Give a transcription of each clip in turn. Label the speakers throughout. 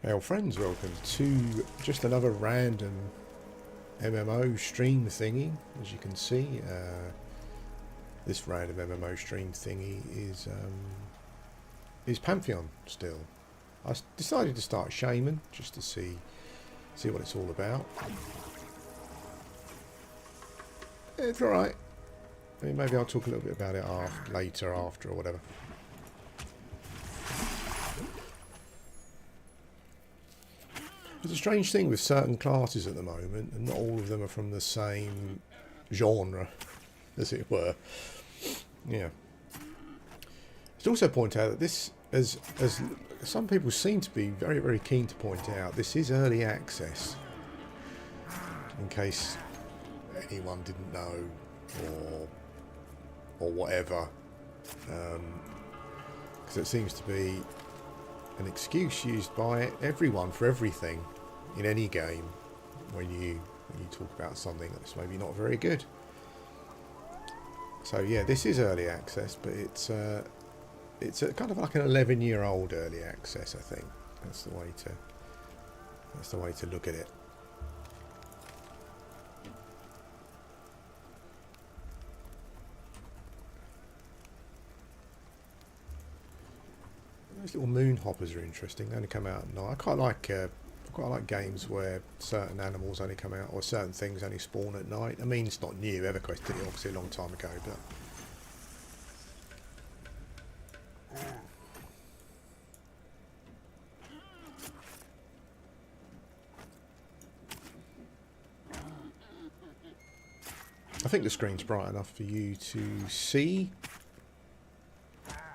Speaker 1: Hey old friends, welcome to just another random MMO stream thingy. As you can see, this random MMO stream thingy is Pantheon still. I decided to start Shaman just to see what it's all about. It's alright. I mean, maybe I'll talk a little bit about it later or whatever. There's a strange thing with certain classes at the moment, and not all of them are from the same genre, as it were. Yeah. Let's also point out that this, as some people seem to be very, very keen to point out, this is early access. In case anyone didn't know, or whatever, because it seems to be an excuse used by everyone for everything in any game when you talk about something that's maybe not very good. So yeah, this is early access, but it's a kind of like an 11-year-old early access. I think that's the way to look at it. Those little moon hoppers are interesting. They only come out at night. I quite like games where certain animals only come out, or certain things only spawn at night. I mean, it's not new. EverQuest did it obviously a long time ago, but I think the screen's bright enough for you to see.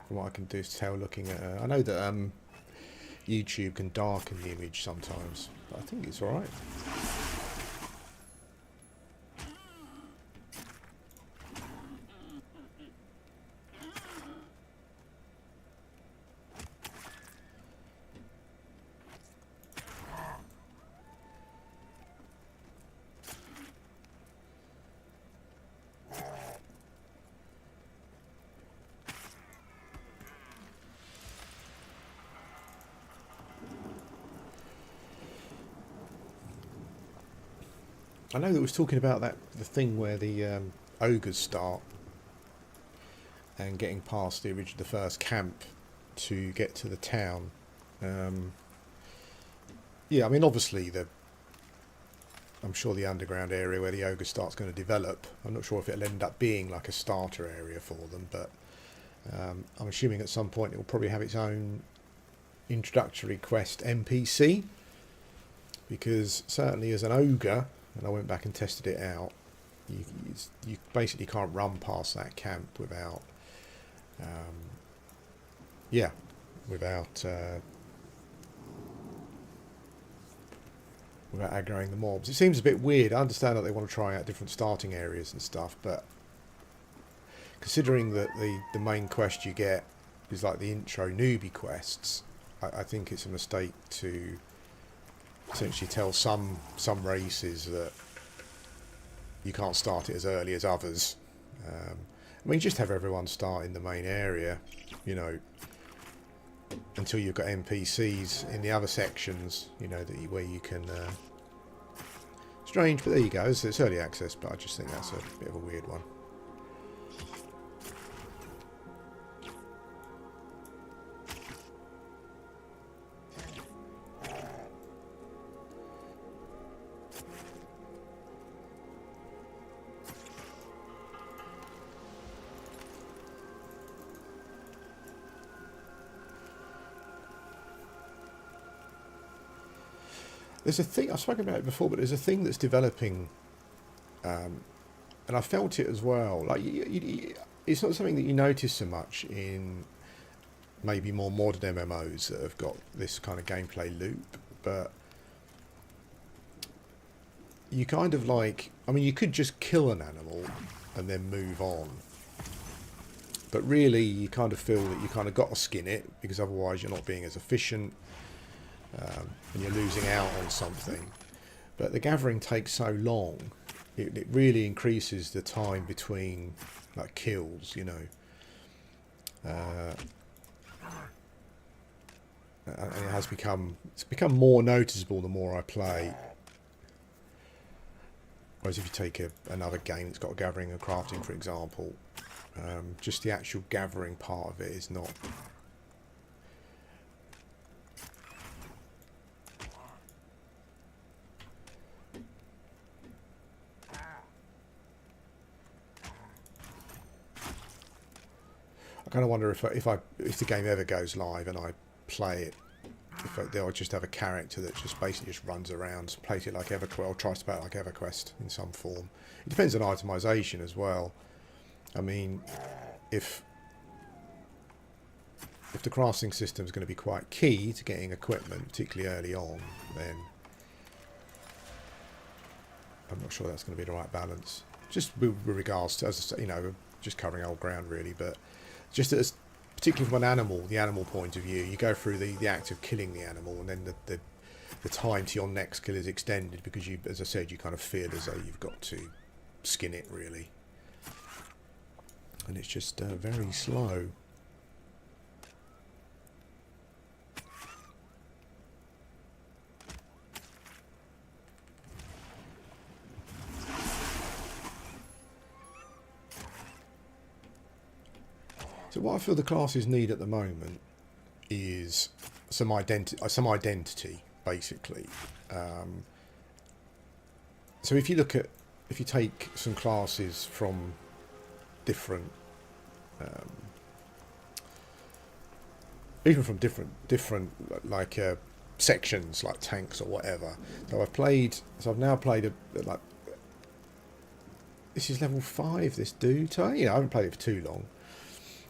Speaker 1: From what I can do is tell looking at I know that YouTube can darken the image sometimes, but I think it's alright. I know that was talking about the thing where the ogres start and getting past the first camp to get to the town. Yeah, I mean obviously I'm sure the underground area where the ogre start's going to develop. I'm not sure if it'll end up being like a starter area for them, but I'm assuming at some point it will probably have its own introductory quest NPC, because certainly as an ogre, and I went back and tested it out, you basically can't run past that camp without aggroing the mobs. It seems a bit weird. I understand that they want to try out different starting areas and stuff, but considering that the main quest you get is like the intro newbie quests, I think it's a mistake to essentially tell some races that you can't start it as early as others. I mean, just have everyone start in the main area, you know, until you've got NPCs in the other sections, you know, where you can. Strange, but there you go. It's early access, but I just think that's a bit of a weird one. There's a thing, I've spoken about it before, but there's a thing that's developing, and I felt it as well. Like, it's not something that you notice so much in maybe more modern MMOs that have got this kind of gameplay loop, but you kind of like, I mean, you could just kill an animal and then move on, but really you kind of feel that you kind of got to skin it, because otherwise you're not being as efficient. And you're losing out on something. But the gathering takes so long, it really increases the time between like kills, you know. and it's become more noticeable the more I play. Whereas if you take another game that's got gathering and crafting, for example, just the actual gathering part of it is not. I kind of wonder if the game ever goes live and I play it, if they'll just have a character that just basically just runs around, plays it like EverQuest, or tries to play it like EverQuest in some form. It depends on itemization as well. I mean, if the crafting system is going to be quite key to getting equipment, particularly early on, then I'm not sure that's going to be the right balance. Just with regards to, as I say, you know, just covering old ground really, but just as particularly from the animal point of view, you go through the act of killing the animal, and then the time to your next kill is extended because you, as I said, you kind of feel as though you've got to skin it really, and it's just very slow. So what I feel the classes need at the moment is some identity, basically. So if you take some classes from different, even from different like sections, like tanks or whatever. So I've now played like, this is level 5. This dude, so, you know, I haven't played it for too long.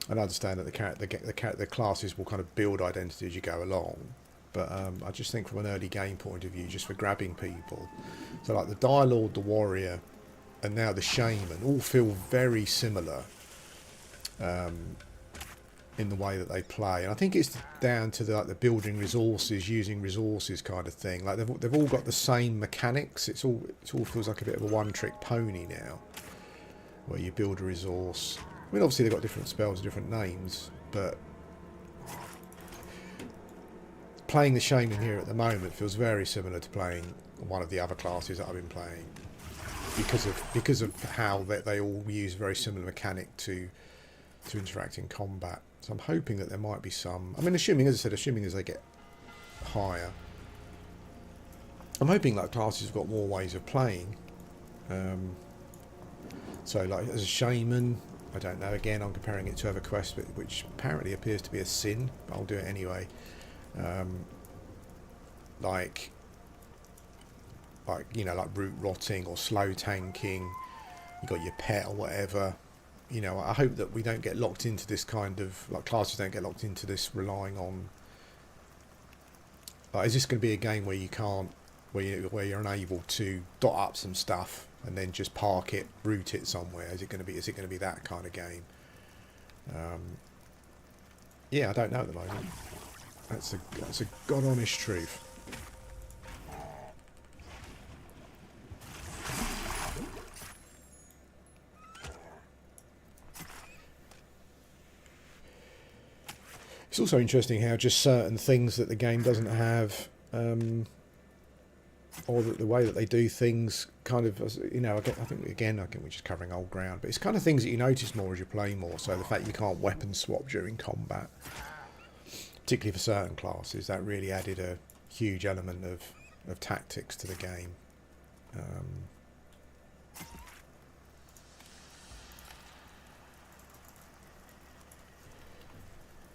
Speaker 1: And I understand that the classes will kind of build identity as you go along, but I just think from an early game point of view, just for grabbing people, so like the Dire Lord, the Warrior, and now the Shaman all feel very similar in the way that they play, and I think it's down to the building resources, using resources kind of thing. Like they've all got the same mechanics. It all feels like a bit of a one-trick pony now, where you build a resource. I mean, obviously they've got different spells, different names, but playing the Shaman here at the moment feels very similar to playing one of the other classes that I've been playing, because of how they all use a very similar mechanic to interact in combat. So I'm hoping that there might be some. I mean, assuming as they get higher, I'm hoping like classes have got more ways of playing. So like as a Shaman, I don't know, again I'm comparing it to EverQuest, which apparently appears to be a sin, but I'll do it anyway. Like you know, like root rotting or slow tanking, you got your pet or whatever. You know, I hope that we don't get locked into this kind of, like classes don't get locked into this relying on, like, is this going to be a game where you can't, where you're unable to dot up some stuff and then just park it, route it somewhere? Is it going to be that kind of game? Yeah, I don't know at the moment. That's a god honest truth. It's also interesting how just certain things that the game doesn't have, or the way that they do things, kind of, you know, I think we're just covering old ground, but it's kind of things that you notice more as you play more. So the fact you can't weapon swap during combat, particularly for certain classes, that really added a huge element of tactics to the game.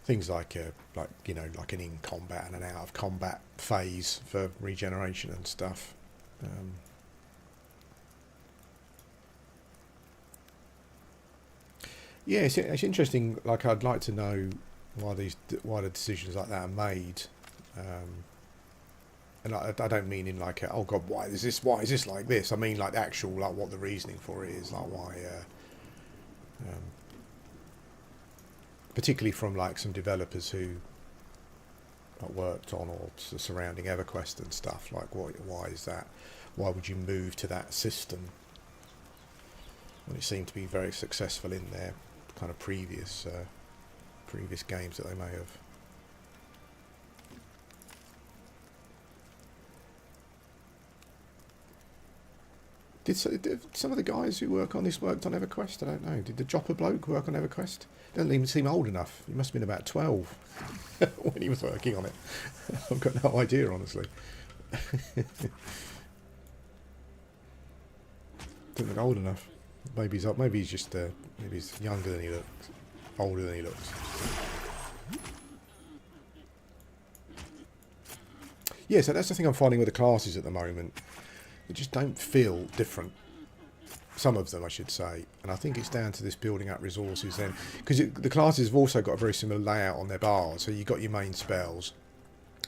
Speaker 1: Things like you know, like an in combat and an out of combat phase for regeneration and stuff. Yeah, it's interesting. Like, I'd like to know why the decisions like that are made. And I don't mean in like oh god, why is this like this? I mean like actual, like what the reasoning for it is, like why. Particularly from like some developers who worked on or surrounding EverQuest and stuff. Like, why is that? Why would you move to that system when it seemed to be very successful in their kind of previous games that they may have Did some of the guys who work on this worked on EverQuest? I don't know. Did the Jopper bloke work on EverQuest? Doesn't even seem old enough. He must have been about 12 when he was working on it. I've got no idea, honestly. Doesn't look old enough. Maybe he's up. Maybe he's just. Maybe he's younger than he looks, older than he looks. Yeah, so that's the thing I'm finding with the classes at the moment. They just don't feel different. Some of them, I should say. And I think it's down to this building up resources then. Because the classes have also got a very similar layout on their bars. So you've got your main spells.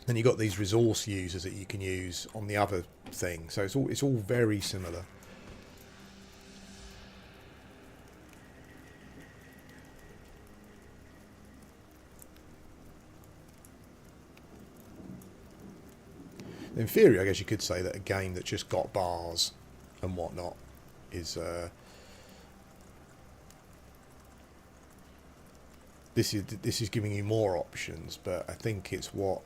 Speaker 1: Then you've got these resource users that you can use on the other thing. So it's all very similar. In theory, I guess you could say that a game that just got bars and whatnot is this is giving you more options, but I think it's what's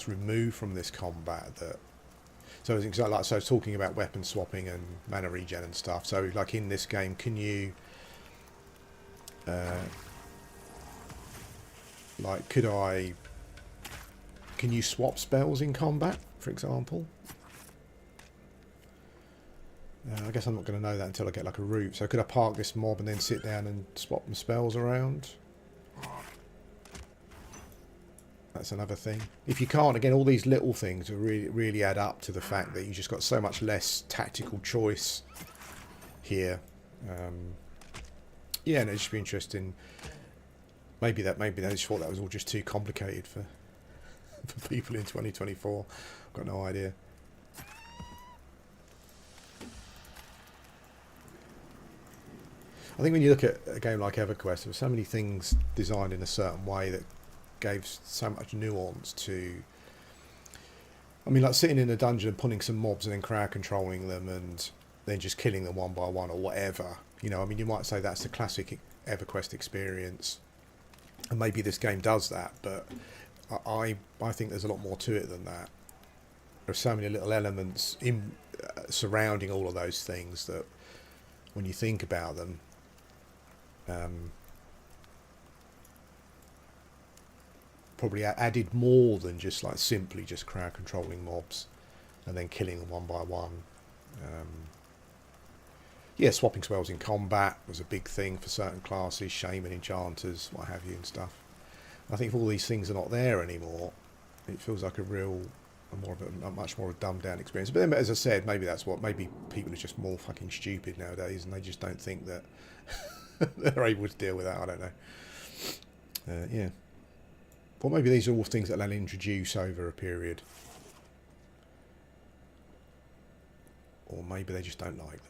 Speaker 1: removed from this combat that. So as exactly like talking about weapon swapping and mana regen and stuff. So like in this game, can you can you swap spells in combat, for example? I guess I'm not going to know that until I get like a route. So could I park this mob and then sit down and swap my spells around? That's another thing. If you can't, again, all these little things will really add up to the fact that you just got so much less tactical choice here. Yeah, and it'd just be interesting. Maybe they just thought that was all just too complicated for people in 2024. I've got no idea. I think when you look at a game like EverQuest, there were so many things designed in a certain way that gave so much nuance to. I mean, like sitting in a dungeon and putting some mobs and then crowd controlling them and then just killing them one by one or whatever. You know, I mean, you might say that's the classic EverQuest experience, and maybe this game does that, but I think there's a lot more to it than that. There are so many little elements in surrounding all of those things that, when you think about them, probably added more than just like simply just crowd controlling mobs and then killing them one by one. Yeah, swapping spells in combat was a big thing for certain classes, Shaman, enchanters, what have you, and stuff. I think if all these things are not there anymore, it feels like a much more dumbed down experience. But then, as I said, maybe maybe people are just more fucking stupid nowadays and they just don't think that they're able to deal with that. I don't know. Yeah. Or maybe these are all things that they'll introduce over a period. Or maybe they just don't like them.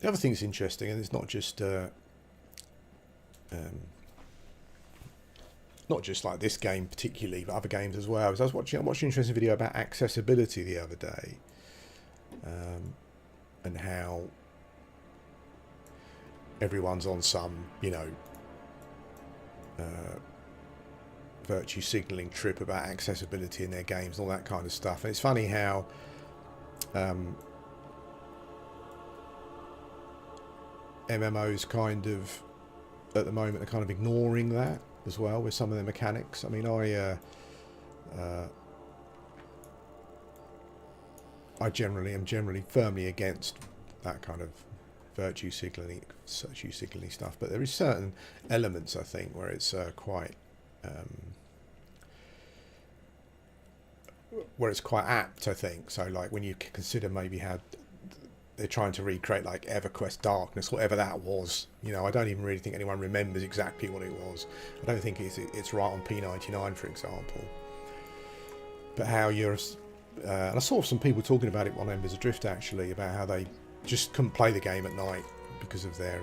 Speaker 1: The other thing that's interesting, and it's not just like this game particularly, but other games as well. I watched an interesting video about accessibility the other day, and how everyone's on some, virtue signalling trip about accessibility in their games and all that kind of stuff. And it's funny how MMOs kind of, at the moment, are kind of ignoring that as well with some of their mechanics. I mean, I generally am firmly against that kind of virtue signaling stuff, but there is certain elements, I think, where it's quite apt, I think. So like when you consider maybe how they're trying to recreate like EverQuest Darkness, whatever that was. I don't even really think anyone remembers exactly what it was. I don't think it's right on P99, for example. But how you're... and I saw some people talking about it on Embers Adrift, actually, about how they just couldn't play the game at night because of their,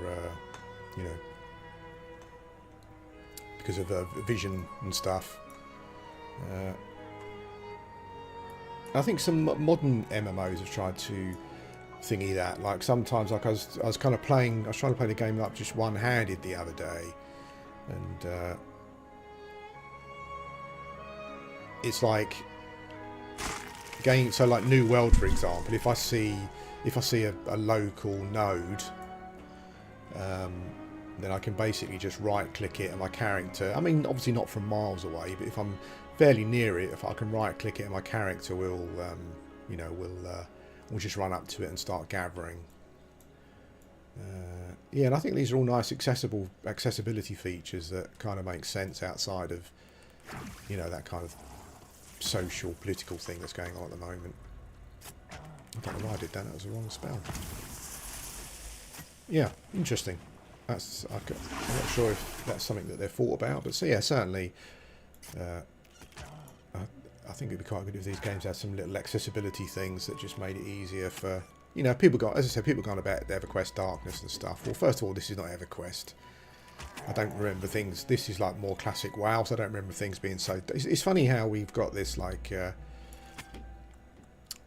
Speaker 1: because of vision and stuff. I think some modern MMOs have tried to thingy that. Like sometimes, like I was kind of playing, I was trying to play the game up just one-handed the other day, and it's like game. So like New World, for example, if I see a local node, then I can basically just right-click it and my character. I mean, obviously not from miles away, but if I'm fairly near it, if I can right-click it, and my character will, you know, will just run up to it and start gathering. Yeah, and I think these are all nice accessibility features that kind of make sense outside of, you know, that kind of social, political thing that's going on at the moment. I don't know why I did that. That was the wrong spell. Yeah, interesting. I'm not sure if that's something that they've thought about, but so yeah, certainly. I think it'd be quite good if these games had some little accessibility things that just made it easier for, you know, people got, as I said, people gone about EverQuest Darkness and stuff. Well, first of all, this is not EverQuest. I don't remember things. This is like more classic WoW, so I don't remember things being so. It's funny how we've got this like.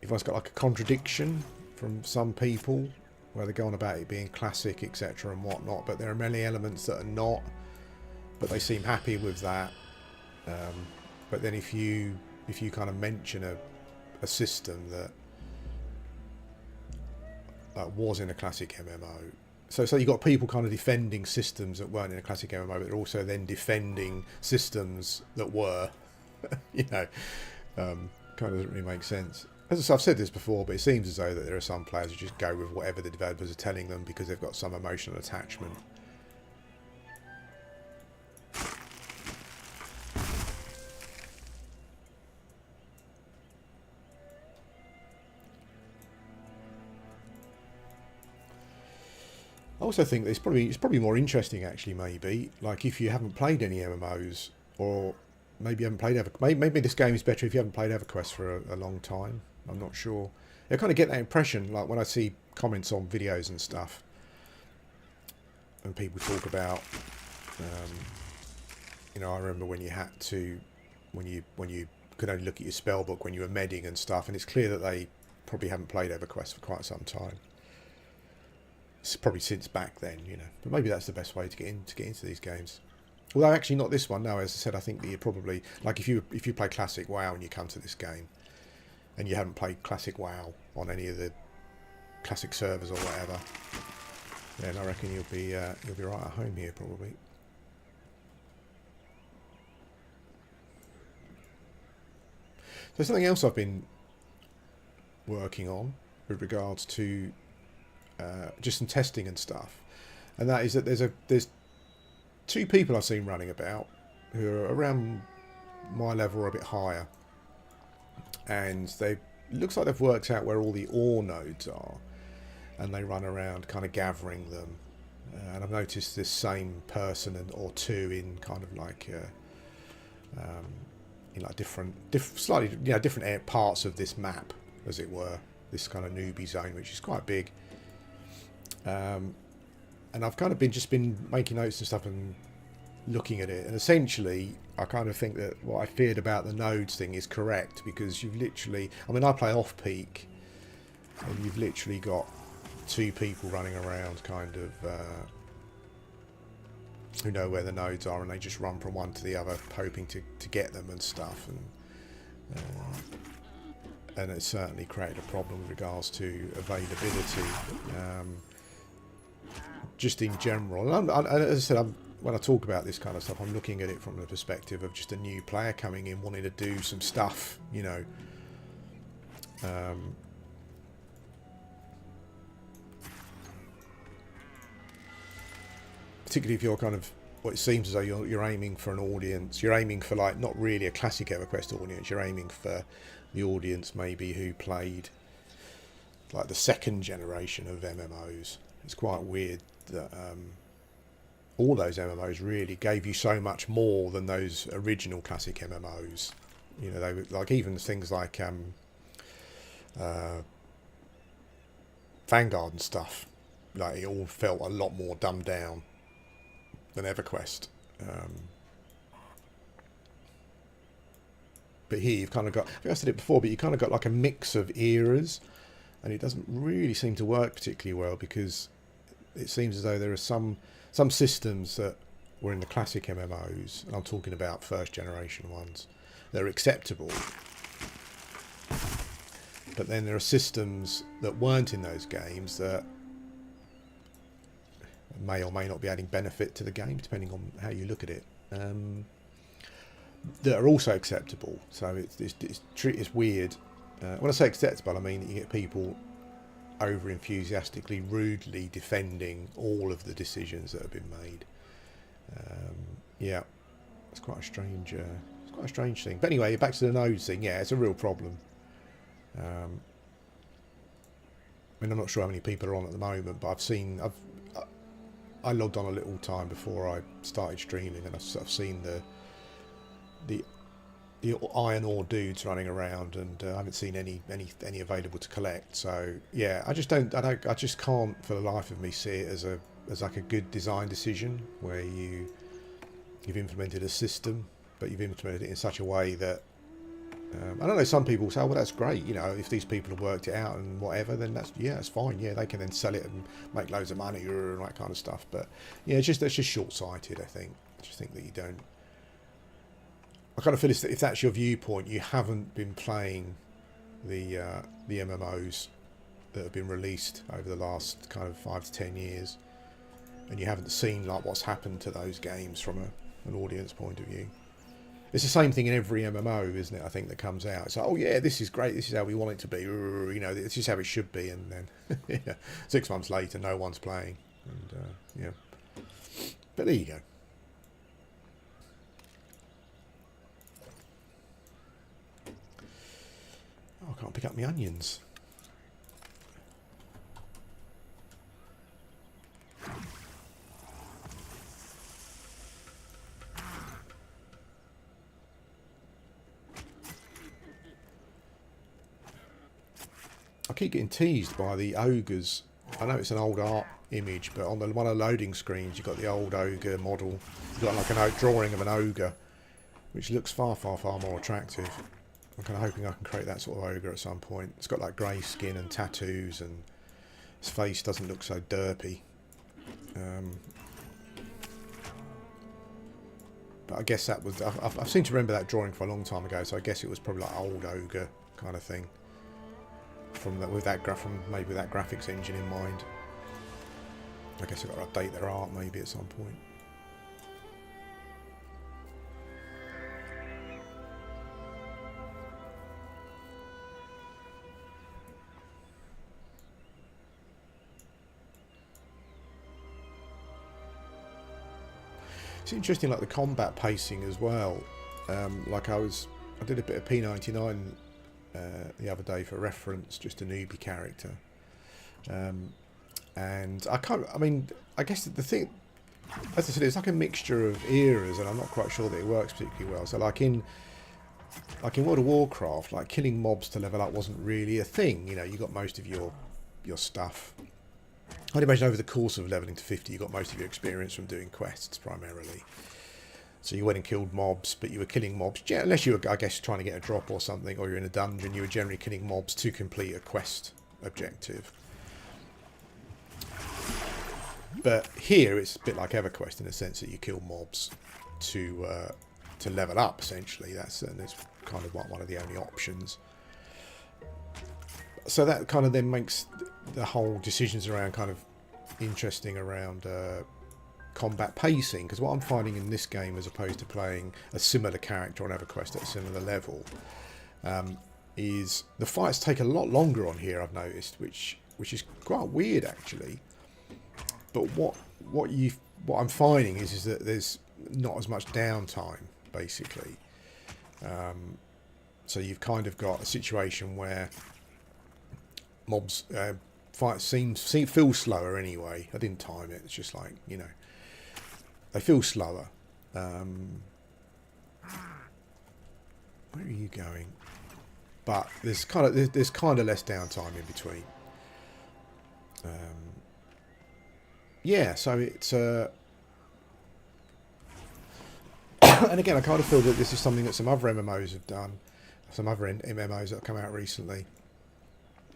Speaker 1: Everyone's got like a contradiction from some people where they go on about it being classic, etc. and whatnot, but there are many elements that are not. But they seem happy with that. But then if you kind of mention a system that was in a classic MMO. So you've got people kind of defending systems that weren't in a classic MMO, but they're also then defending systems that were, you know, kind of doesn't really make sense. As I've said this before, but it seems as though that there are some players who just go with whatever the developers are telling them because they've got some emotional attachment. I also think it's probably more interesting actually, maybe, like if you haven't played any MMOs, or maybe you haven't played maybe this game is better if you haven't played EverQuest for a long time. I'm not sure. I kind of get that impression, like when I see comments on videos and stuff, and people talk about, you know, I remember when you had to, when you could only look at your spell book when you were medding and stuff, and it's clear that they probably haven't played EverQuest for quite some time. It's probably since back then, you know. But maybe that's the best way to get into these games. Although actually not this one. No, as I said, I think that you probably, like if you play classic WoW and you come to this game, and you haven't played classic WoW on any of the classic servers or whatever, then I reckon you'll be right at home here probably. So something else I've been working on with regards to just some testing and stuff, and that is that there's two people I've seen running about who are around my level or a bit higher, and looks like they've worked out where all the ore nodes are, and they run around kind of gathering them. And I've noticed this same person or two in kind of like in like slightly different parts of this map, as it were, this kind of newbie zone, which is quite big. And I've kind of been making notes and stuff and looking at it, and essentially I kind of think that what I feared about the nodes thing is correct, because you've literally, I mean, I play off peak, and you've literally got two people running around kind of who know where the nodes are, and they just run from one to the other hoping to get them and stuff, and it's certainly created a problem with regards to availability. Just in general, and as I said, when I talk about this kind of stuff, I'm looking at it from the perspective of just a new player coming in wanting to do some stuff, you know. Particularly if you're kind of, what it seems as though you're aiming for an audience, you're aiming for like not really a classic EverQuest audience, you're aiming for the audience maybe who played like the second generation of MMOs. It's quite weird that all those MMOs really gave you so much more than those original classic MMOs. You know, they were like, even things like Vanguard and stuff, like it all felt a lot more dumbed down than EverQuest. But here you've kind of got, I think I said it before, but you kind of got like a mix of eras. and it doesn't really seem to work particularly well, because it seems as though there are some systems that were in the classic MMOs, and I'm talking about first generation ones, that are acceptable, but then there are systems that weren't in those games that may or may not be adding benefit to the game, depending on how you look at it, that are also acceptable. So it's weird. When I say acceptable, I mean that you get people over enthusiastically, rudely defending all of the decisions that have been made. Yeah, it's quite a strange thing. But anyway, back to the nodes thing. Yeah, it's a real problem. I mean, I'm not sure how many people are on at the moment, but I logged on a little time before I started streaming, and I've seen the iron ore dudes running around, and I haven't seen any available to collect. So yeah, I just can't for the life of me see it as like a good design decision where you've implemented a system, but you've implemented it in such a way that I don't know. Some people say, well, that's great. You know, if these people have worked it out and whatever, then that's fine. Yeah, they can then sell it and make loads of money and that kind of stuff. But yeah, that's just short-sighted. I think. I just think that you don't. I kind of feel if that's your viewpoint, you haven't been playing the MMOs that have been released over the last kind of 5 to 10 years, and you haven't seen like what's happened to those games from an audience point of view. It's the same thing in every MMO, isn't it? I think that comes out. It's like, oh yeah, this is great. This is how we want it to be. You know, this is how it should be. And then yeah, 6 months later, no one's playing. And yeah, but there you go. Oh, I can't pick up my onions. I keep getting teased by the ogres. I know it's an old art image, but on one of the loading screens, you've got the old ogre model. You've got like an drawing of an ogre, which looks far, far, far more attractive. I'm kind of hoping I can create that sort of ogre at some point. It's got like grey skin and tattoos, and his face doesn't look so derpy. But I guess that was... I seem to remember that drawing from a long time ago, so I guess it was probably like old ogre kind of thing. Maybe with that graphics engine in mind. I guess I've got to update their art maybe at some point. It's interesting, like the combat pacing as well. Like I did a bit of P99 the other day for reference, just a newbie character, and I guess the thing, as I said, it's like a mixture of eras, and I'm not quite sure that it works particularly well. So like in World of Warcraft, like killing mobs to level up wasn't really a thing. You know, you got most of your stuff. I'd imagine over the course of leveling to 50, you got most of your experience from doing quests primarily. So you went and killed mobs, but you were killing mobs, unless you were, I guess, trying to get a drop or something, or you're in a dungeon, you were generally killing mobs to complete a quest objective. But here, it's a bit like EverQuest in the sense that you kill mobs to level up, essentially. That's kind of one of the only options. So that kind of then makes the whole decisions around kind of interesting around... combat pacing, because what I'm finding in this game, as opposed to playing a similar character on EverQuest at a similar level, is the fights take a lot longer on here. I've noticed, which is quite weird actually. But what I'm finding is that there's not as much downtime basically. So you've kind of got a situation where mobs fights feel slower anyway. I didn't time it. It's just like, you know. They feel slower. Where are you going? But there's kind of less downtime in between. Yeah, so it's and again, I kind of feel that this is something that some other MMOs have done, some other MMOs that have come out recently.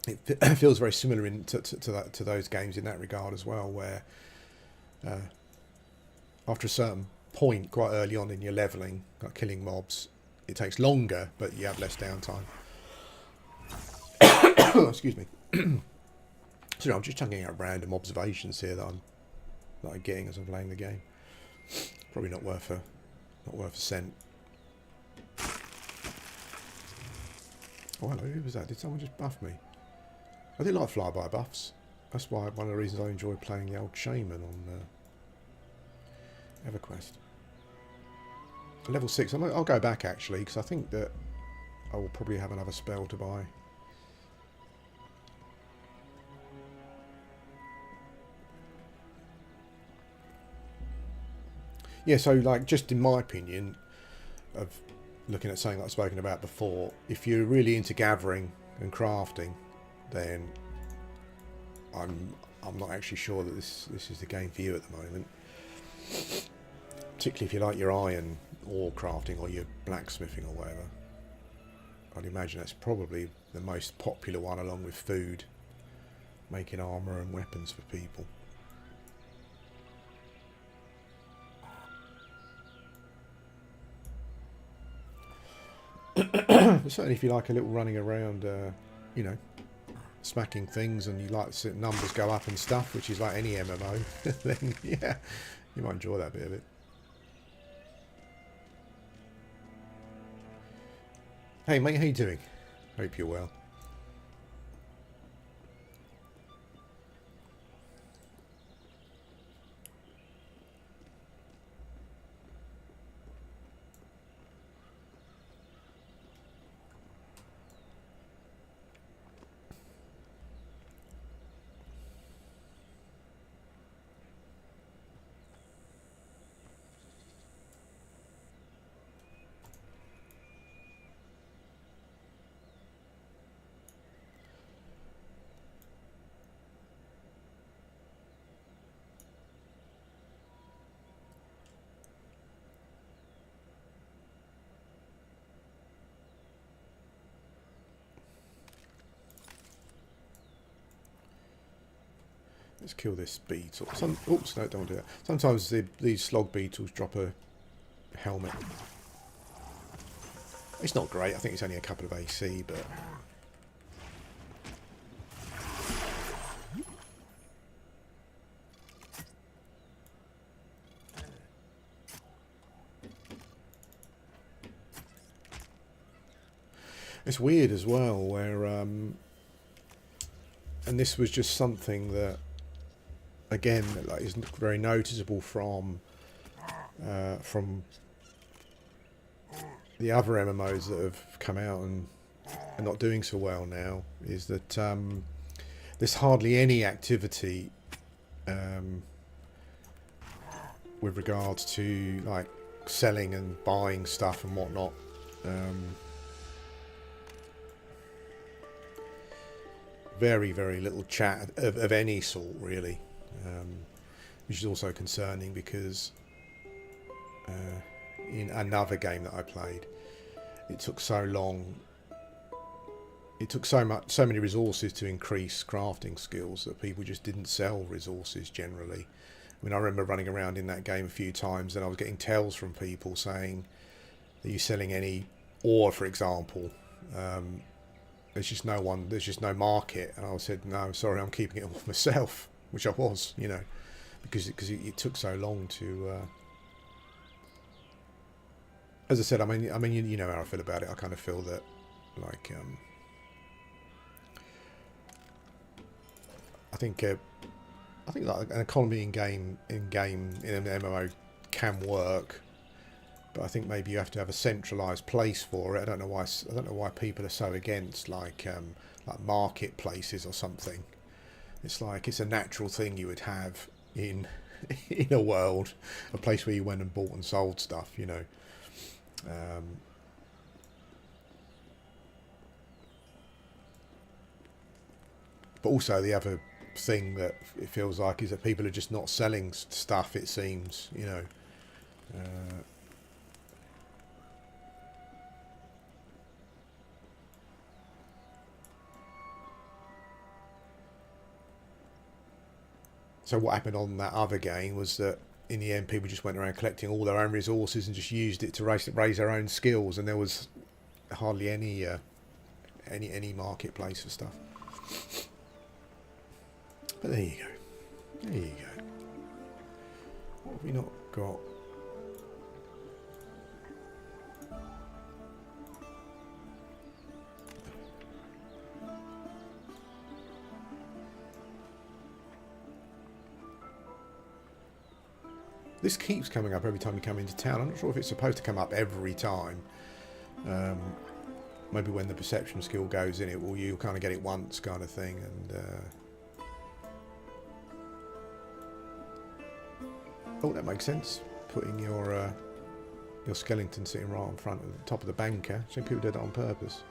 Speaker 1: it feels very similar to those games in that regard as well, where after a certain point, quite early on in your leveling, like killing mobs, it takes longer, but you have less downtime. Excuse me. So I'm just chunking out random observations here that I'm getting as I'm playing the game. Probably not worth a cent. Oh hello, who was that? Did someone just buff me? I do like flyby buffs. That's why one of the reasons I enjoy playing the old Shaman on EverQuest. Level 6, I'll go back actually, because I think that I will probably have another spell to buy. Yeah, so like, just in my opinion, of looking at something that I've spoken about before, if you're really into gathering and crafting, then I'm not actually sure that this is the game for you at the moment. Particularly if you like your iron ore crafting or your blacksmithing or whatever. I'd imagine that's probably the most popular one, along with food, making armour and weapons for people. Certainly if you like a little running around, you know, smacking things, and you like to see numbers go up and stuff, which is like any MMO, then yeah, you might enjoy that bit of it. Hey mate, how you doing? Hope you're well. Let's kill this beetle. Oops, no, don't do that. Sometimes these slog beetles drop a helmet. It's not great. I think it's only a couple of AC, but it's weird as well. Where and this was just something that, again, like, is very noticeable from the other MMOs that have come out and are not doing so well now, is that there's hardly any activity with regards to like selling and buying stuff and whatnot. Very, very little chat of any sort, really, which is also concerning, because in another game that I played, it took so long, it took so many resources to increase crafting skills that people just didn't sell resources generally. I mean, I remember running around in that game a few times and I was getting tells from people saying, are you selling any ore, for example? There's just no market. And I said, no, sorry, I'm keeping it all myself, which I was, you know, because it took so long to as I said, I mean, you know how I feel about it. I kind of feel that, like, I think like an economy in an MMO can work, but I think maybe you have to have a centralised place for it. I don't know why people are so against like marketplaces or something. It's like it's a natural thing you would have in in a world, a place where you went and bought and sold stuff, you know. But also the other thing that it feels like is that people are just not selling stuff, it seems, you know. So what happened on that other game was that in the end people just went around collecting all their own resources and just used it to raise their own skills, and there was hardly any marketplace for stuff. But there you go. There you go. What have we not got? This keeps coming up every time you come into town. I'm not sure if it's supposed to come up every time. Maybe when the perception skill goes in it, well, you'll kind of get it once kind of thing. And oh, that makes sense. Putting your skeleton sitting right on front of the top of the banker. So people did that on purpose.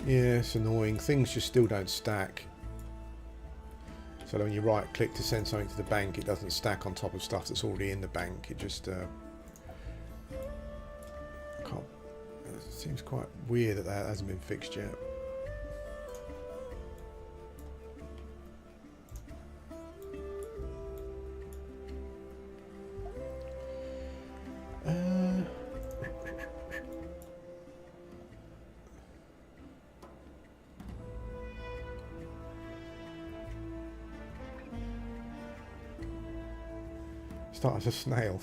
Speaker 1: Yeah, it's annoying. Things just still don't stack. So when you right click to send something to the bank, it doesn't stack on top of stuff that's already in the bank. It just can't. It seems quite weird that that hasn't been fixed yet. Start as a snail.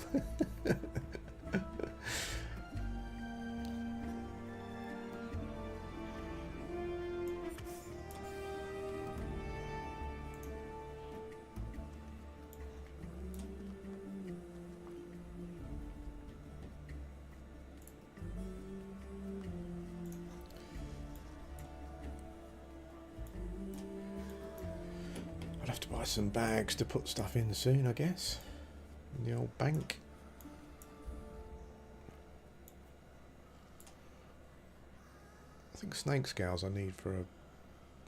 Speaker 1: I'll have to buy some bags to put stuff in soon, I guess. In the old bank. I think snake scales I need for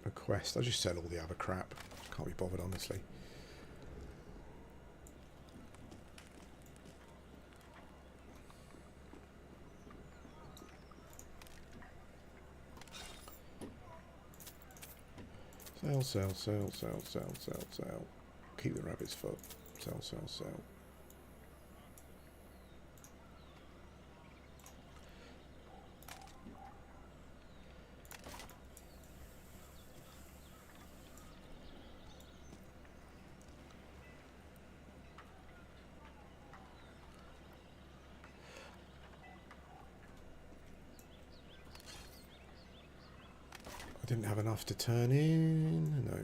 Speaker 1: a quest. I'll just sell all the other crap. Can't be bothered, honestly. Sell. Keep the rabbit's foot. Sell. I didn't have enough to turn in. No.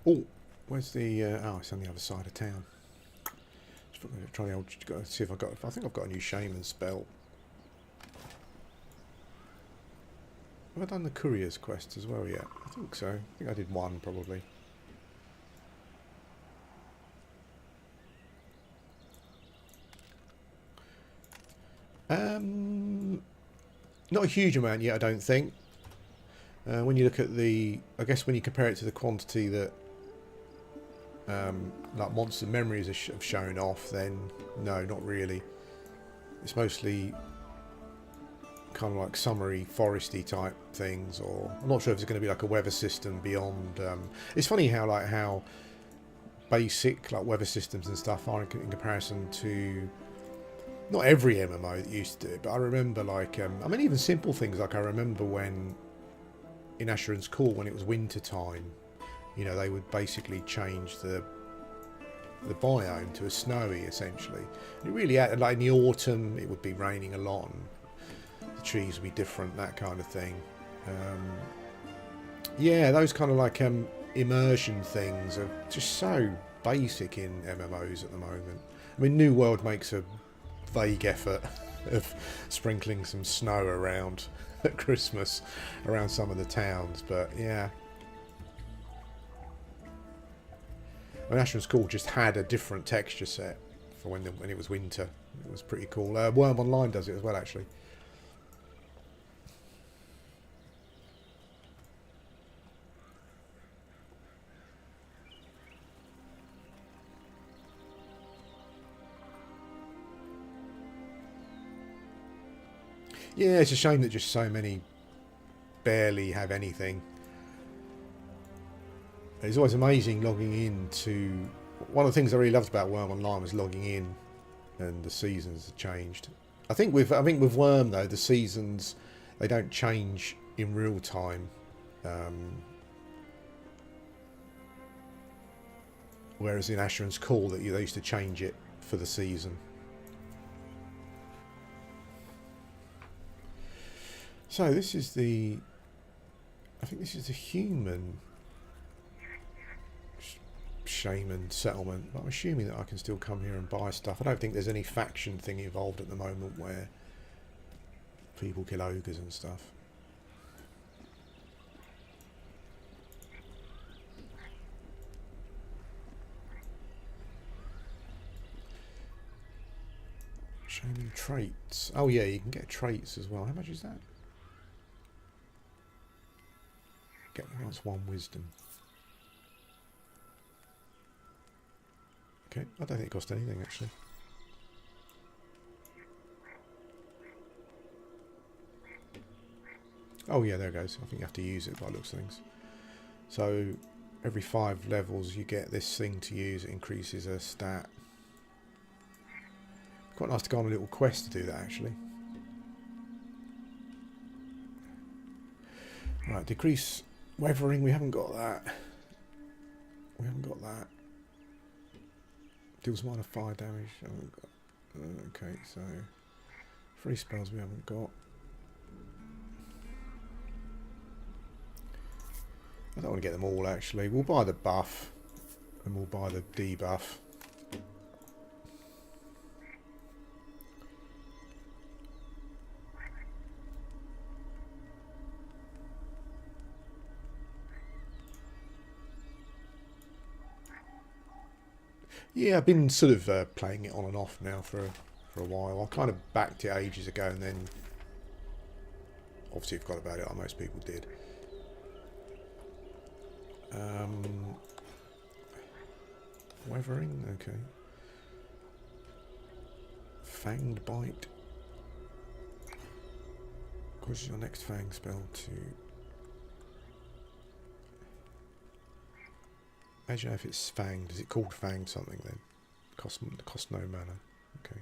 Speaker 1: Oh, where's the? Oh, it's on the other side of town. Just try the old. See if I got. I think I've got a new Shaman spell. Have I done the courier's quest as well yet? I think so. I think I did one probably. Not a huge amount yet, I don't think. When you look at the, I guess when you compare it to the quantity that like monster memories have shown off, then no, not really. It's mostly kind of like summery, foresty type things, or I'm not sure if it's going to be like a weather system beyond. It's funny how basic like weather systems and stuff are in comparison to not every MMO that used to do it, but I remember like I mean even simple things like I remember when in Asheron's Call when it was winter time, you know, they would basically change the biome to a snowy essentially. And it really had, like in the autumn it would be raining a lot and the trees would be different, that kind of thing. Yeah, those kind of like immersion things are just so basic in MMOs at the moment. I mean, New World makes a vague effort of sprinkling some snow around at Christmas around some of the towns. But yeah, I mean, Asheron's Call just had a different texture set for when it was winter. It was pretty cool. Worm Online does it as well, actually. Yeah, it's a shame that just so many barely have anything. It's always amazing logging in to... One of the things I really loved about Worm Online was logging in and the seasons have changed. I think with Worm, though, the seasons, they don't change in real time. Whereas in Asheron's Call, they used to change it for the season. So this is the... I think this is the human Shaman settlement. But I'm assuming that I can still come here and buy stuff. I don't think there's any faction thing involved at the moment where people kill ogres and stuff. Shaman traits. Oh yeah, you can get traits as well. How much is that? Get that's 1 wisdom. Okay, I don't think it cost anything actually. Oh yeah, there it goes. I think you have to use it by the looks of things. So every 5 levels you get this thing to use. It increases a stat. Quite nice to go on a little quest to do that actually. Right, decrease weathering. We haven't got that. We haven't got that. Deals minor fire damage. I haven't got. Okay, so 3 spells we haven't got. I don't want to get them all actually. We'll buy the buff and we'll buy the debuff. Yeah, I've been sort of playing it on and off now for a while. I kind of backed it ages ago and then obviously forgot about it like most people did. Weathering, okay. Fanged Bite. Causes your next Fang spell to... Imagine if it's fanged. Is it called fanged something then? Cost no mana. Okay.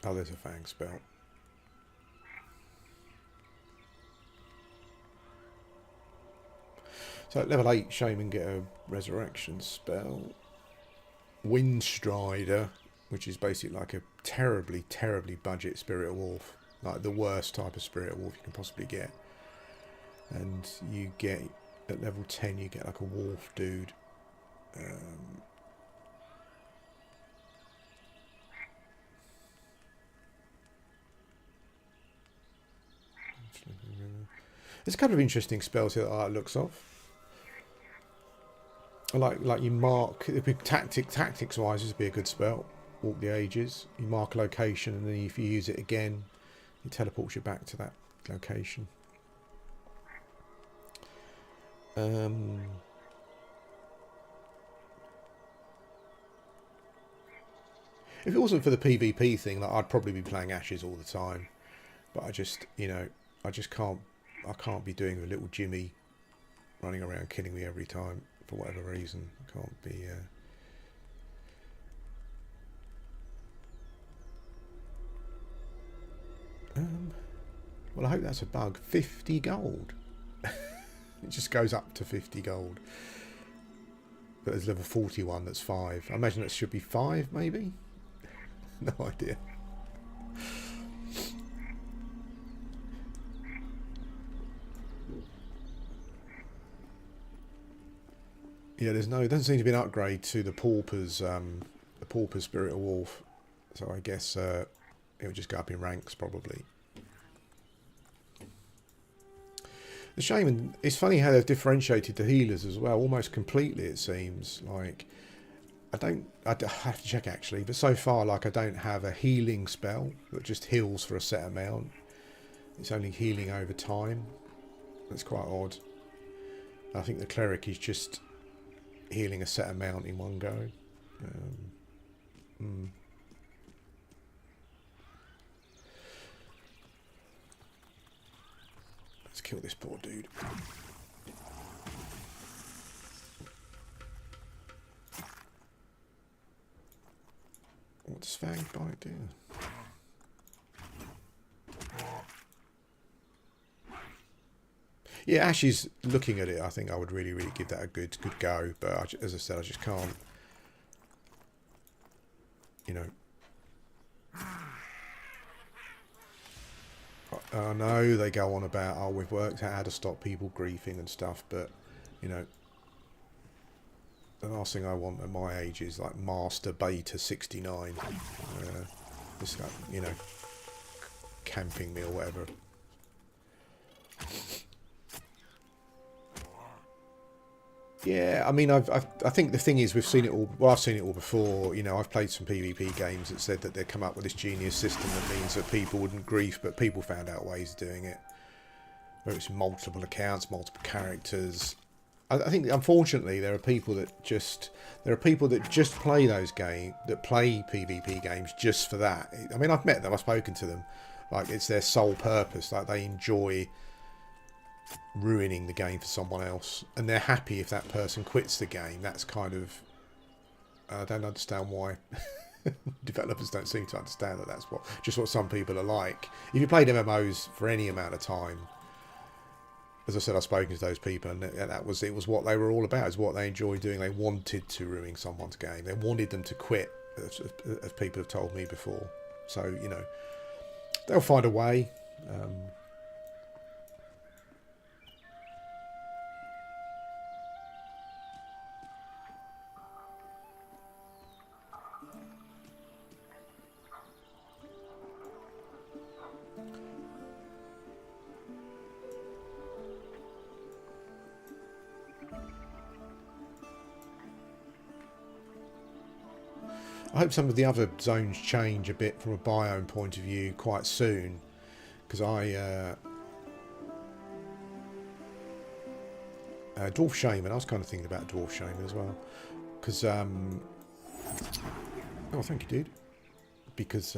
Speaker 1: Oh, there's a fang spell. So at level 8, Shaman get a resurrection spell. Windstrider, which is basically like a terribly, terribly budget Spirit Wolf. Like the worst type of Spirit Wolf you can possibly get. And you get, at level 10, you get like a wolf dude. There's a couple of interesting spells here that I like the looks of. Like you mark tactics wise, this would be a good spell. Walk the Ages. You mark a location, and then if you use it again, it teleports you back to that location. If it wasn't for the PvP thing, like, I'd probably be playing Ashes all the time. But I just, you know, I can't be doing a little Jimmy running around killing me every time. For whatever reason, I can't be... well, I hope that's a bug. 50 gold. It just goes up to 50 gold. But there's level 41 that's 5. I imagine that should be 5, maybe? No idea. Yeah, there doesn't seem to be an upgrade to the Pauper's Spirit of Wolf. So I guess it will just go up in ranks, probably. The Shaman, it's funny how they've differentiated the healers as well, almost completely it seems. Like, I have to check actually, but so far, like, I don't have a healing spell that just heals for a set amount. It's only healing over time. That's quite odd. I think the Cleric is just healing a set amount in one go. Let's kill this poor dude. What does Fang Bite do? Yeah, Ash is looking at it. I think I would really give that a good go. But as I said, I just can't. You know. I know they go on about, oh, we've worked out how to stop people griefing and stuff, but, you know, the last thing I want at my age is like Master Beta 69. Just like, you know, camping me or whatever. Yeah, I mean, I think the thing is we've seen it all. Well, I've seen it all before. You know, I've played some PvP games that said that they'd come up with this genius system that means that people wouldn't grief, but people found out ways of doing it. Whether it's multiple accounts, multiple characters. I think unfortunately there are people that just play those games, that play PvP games just for that. I mean, I've met them, I've spoken to them. Like, it's their sole purpose. Like, they enjoy ruining the game for someone else, and they're happy if that person quits the game. That's kind of, I don't understand why developers don't seem to understand that that's just what some people are like. If you played MMOs for any amount of time, as I said, I've spoken to those people, and it was what they were all about. It's what they enjoy doing. They wanted to ruin someone's game. They wanted them to quit, as people have told me before. So, you know, they'll find a way. I hope some of the other zones change a bit from a biome point of view quite soon, because Dwarf Shaman, I was kind of thinking about Dwarf Shaman as well, because oh, thank you, dude. Because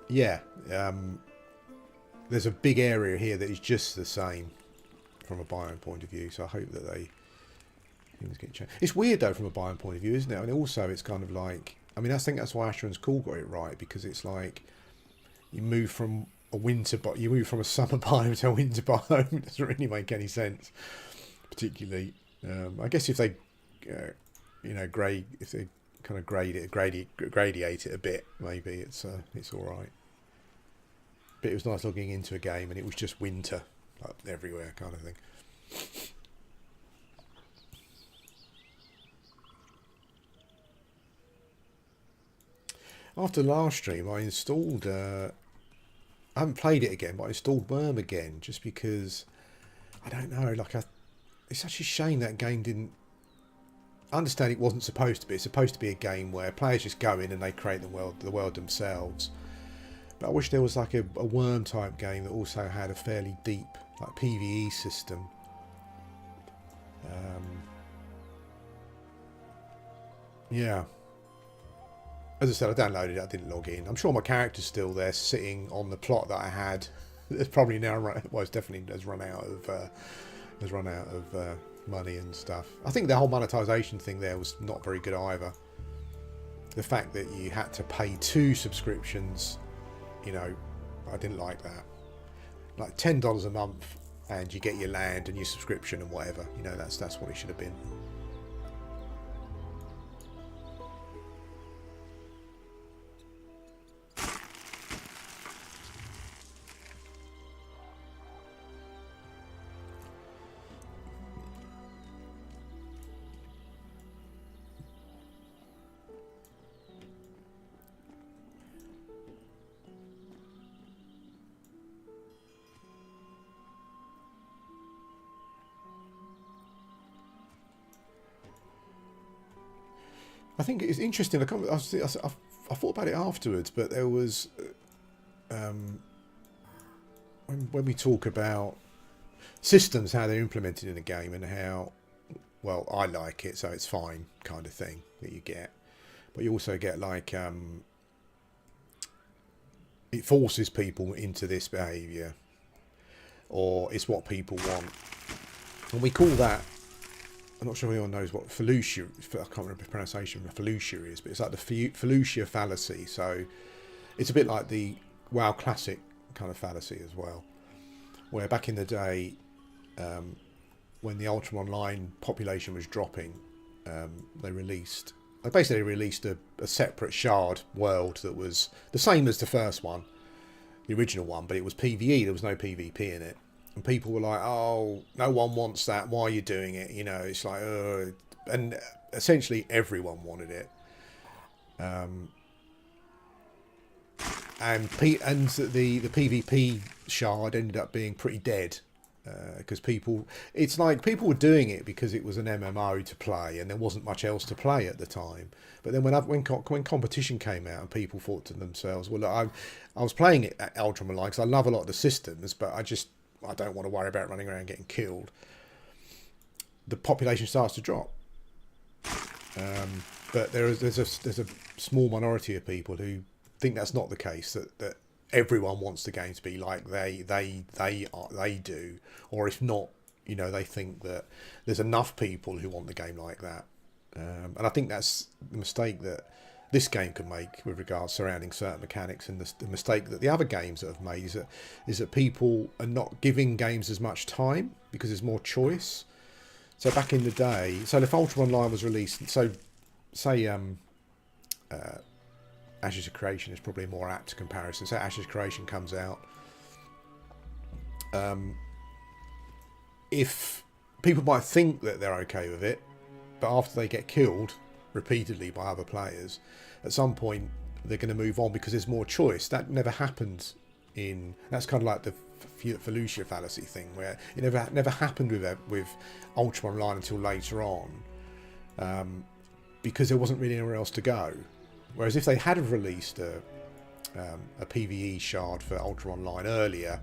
Speaker 1: yeah, there's a big area here that is just the same from a biome point of view, so I hope that things get changed. It's weird though from a biome point of view, isn't it? And also it's kind of like, I mean, I think that's why Asheron's Call got it right, because it's like you move from a summer biome to a winter biome. It doesn't really make any sense, particularly. I guess if they, you know, if they kind of gradiate it a bit, maybe it's all right. But it was nice logging into a game and it was just winter, like everywhere, kind of thing. After last stream, I installed. I haven't played it again, but I installed Worm again just because I don't know. Like, it's such a shame that game didn't. I understand it wasn't supposed to be. It's supposed to be a game where players just go in and they create the world themselves. But I wish there was like a Worm type game that also had a fairly deep like PvE system. Yeah. As I said, I downloaded it. I didn't log in. I'm sure my character's still there, sitting on the plot that I had. It's probably now it's definitely has run out of money and stuff. I think the whole monetization thing there was not very good either. The fact that you had to pay 2 subscriptions, you know, I didn't like that. Like $10 a month, and you get your land and your subscription and whatever. You know, that's what it should have been. I think it's interesting. I thought about it afterwards, but there was when we talk about systems, how they're implemented in a game, and how, well, I like it, so it's fine kind of thing that you get. But you also get like it forces people into this behaviour, or it's what people want, and we call that. I'm not sure if anyone knows what Felucia, I can't remember the pronunciation of Felucia is, but it's like the Felucia fallacy. So it's a bit like the WoW Classic kind of fallacy as well, where back in the day, when the Ultra Online population was dropping, they released a separate shard world that was the same as the first one, the original one, but it was PvE. There was no PvP in it. And people were like, oh, no one wants that. Why are you doing it? You know, it's like, and essentially everyone wanted it. And the PvP shard ended up being pretty dead. Because it's like people were doing it because it was an MMO to play and there wasn't much else to play at the time. But then when competition came out and people thought to themselves, well, look, I was playing it at Ultra Online because I love a lot of the systems, but I don't want to worry about running around getting killed. The population starts to drop. But there's a small minority of people who think that's not the case, that everyone wants the game to be like they do, or if not, you know, they think that there's enough people who want the game like that, and I think that's the mistake that this game can make with regards surrounding certain mechanics, and the mistake that the other games that have made is that people are not giving games as much time because there's more choice. So back in the day, so if Ultra Online was released, so say Ashes of Creation is probably a more apt comparison. So Ashes of Creation comes out. If people might think that they're okay with it, but after they get killed repeatedly by other players, at some point they're going to move on because there's more choice. That never happened that's kind of like the Felucia fallacy thing, where it never happened with Ultra Online until later on, because there wasn't really anywhere else to go. Whereas if they had released a PvE shard for Ultra Online earlier,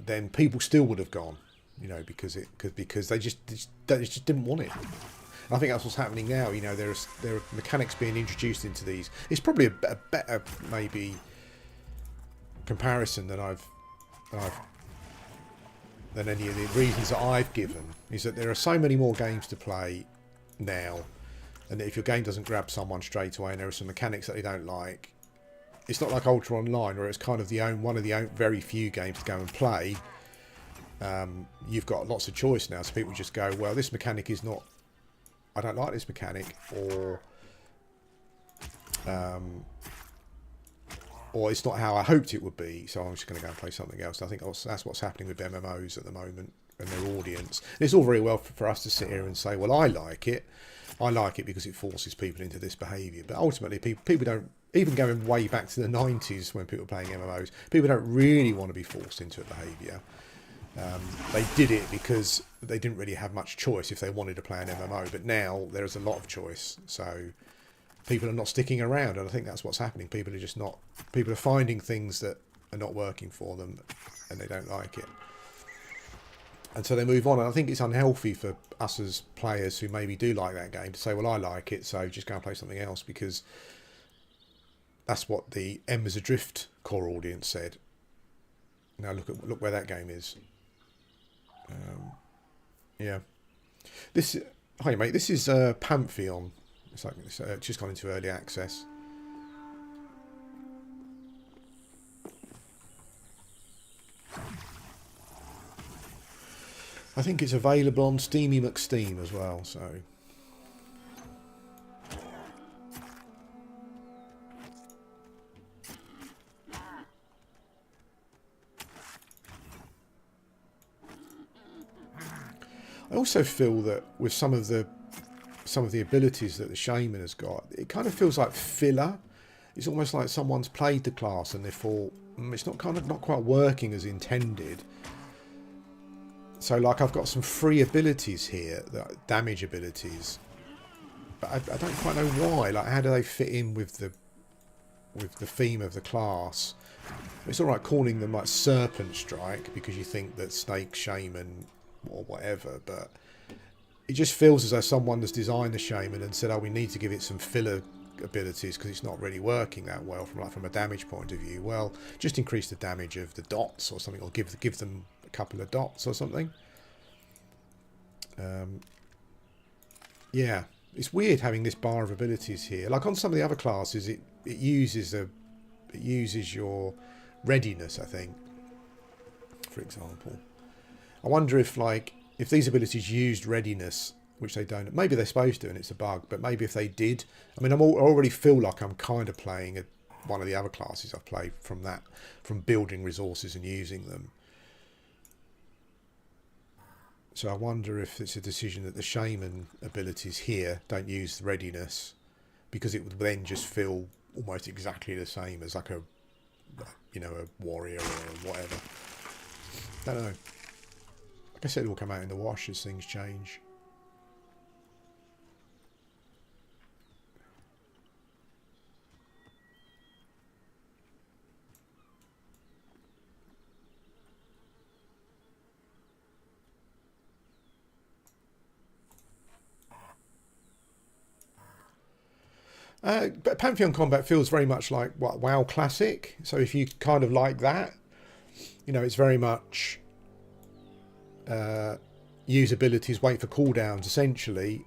Speaker 1: then people still would have gone, you know, because they just didn't want it. And I think that's what's happening now. You know, there are mechanics being introduced into these. It's probably a better maybe comparison than than any of the reasons that I've given. Is that there are so many more games to play now. And if your game doesn't grab someone straight away and there are some mechanics that they don't like, it's not like Ultra Online where it's kind of one of the very few games to go and play. You've got lots of choice now, so people just go, well, this mechanic is not, I don't like this mechanic, or it's not how I hoped it would be, so I'm just going to go and play something else. And I think that's what's happening with MMOs at the moment and their audience. And it's all very well for us to sit here and say, well, I like it because it forces people into this behaviour. But ultimately, people don't, even going way back to the 90s when people were playing MMOs, people don't really want to be forced into a behaviour. They did it because they didn't really have much choice if they wanted to play an MMO. But now there is a lot of choice, so people are not sticking around, and I think that's what's happening. People are finding things that are not working for them, and they don't like it. And so they move on, and I think it's unhealthy for us as players who maybe do like that game to say, well, I like it, so just go and play something else, because that's what the Embers Adrift core audience said. Now look where that game is. Yeah. Hi mate, this is Pantheon. It's just gone into early access. I think it's available on Steamy McSteam as well, so. I also feel that with some of the abilities that the Shaman has got, it kind of feels like filler. It's almost like someone's played the class and they thought it's not quite working as intended. So like I've got some free abilities here, damage abilities, But I don't quite know why. Like, how do they fit in with the theme of the class? It's all right calling them like Serpent Strike because you think that Snake Shaman or whatever, but it just feels as though someone has designed the Shaman and said, oh, we need to give it some filler abilities because it's not really working that well from a damage point of view. Well, just increase the damage of the dots or something, or give them a couple of dots or something. Yeah, it's weird having this bar of abilities here. Like on some of the other classes, it uses your readiness, I think, for example. I wonder if these abilities used readiness, which they don't. Maybe they're supposed to, and it's a bug. But maybe if they did, I mean, I already feel like I'm kind of playing one of the other classes I've played from building resources and using them. So I wonder if it's a decision that the Shaman abilities here don't use the readiness, because it would then just feel almost exactly the same as like a warrior or whatever. Don't know. I guess it'll all come out in the wash as things change. But Pantheon combat feels very much like WoW Classic. So if you kind of like that, it's very much use abilities, wait for cooldowns. Essentially,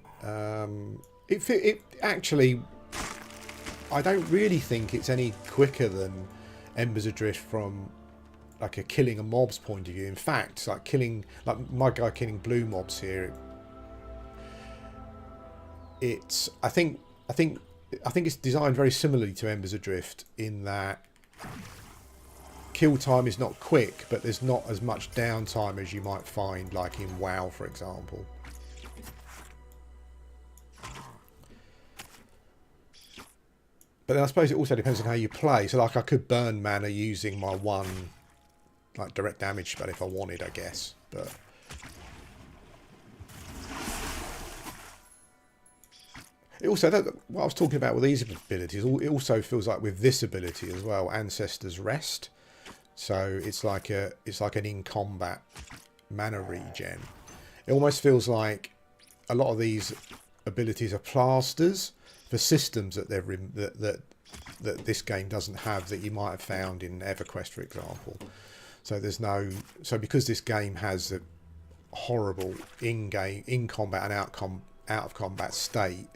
Speaker 1: it actually, I don't really think it's any quicker than Embers Adrift from like a killing a mobs point of view. In fact, like my guy killing blue mobs here. I think it's designed very similarly to Embers Adrift in that kill time is not quick, but there's not as much downtime as you might find like in WoW, for example. But then I suppose it also depends on how you play. So like I could burn mana using my one like direct damage spell if I wanted, I guess. But it also, what I was talking about with these abilities, it also feels like with this ability as well, Ancestor's Rest. So it's like an in combat mana regen. It almost feels like a lot of these abilities are plasters for systems that that this game doesn't have, that you might have found in EverQuest, for example. So because this game has a horrible in combat and out of combat state.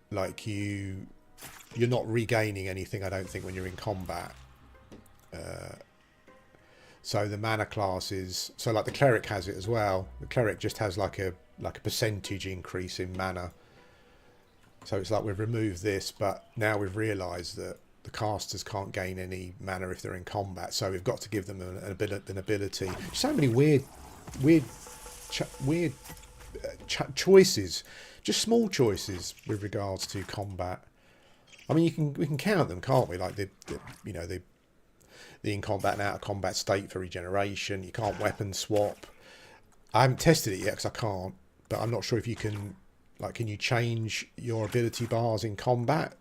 Speaker 1: Like you're not regaining anything, I don't think, when you're in combat. So the mana classes, so like the cleric has it as well. The cleric just has like a percentage increase in mana. So it's like we've removed this, but now we've realised that the casters can't gain any mana if they're in combat. So we've got to give them an ability. So many weird choices, just small choices with regards to combat. I mean, we can count them, can't we? Like the in combat and out of combat state for regeneration. You can't weapon swap. I haven't tested it yet because I can't, but I'm not sure if you can. Like, can you change your ability bars in combat?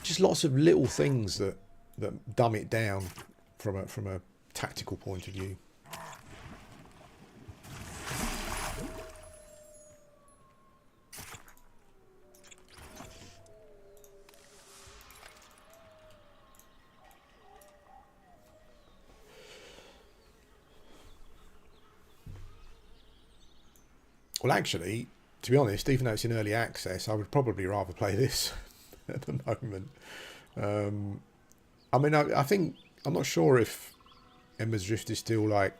Speaker 1: Just lots of little things that dumb it down from a tactical point of view. Well, actually, to be honest, even though it's in early access, I would probably rather play this at the moment. I mean, I think, I'm not sure if Embers Adrift is still like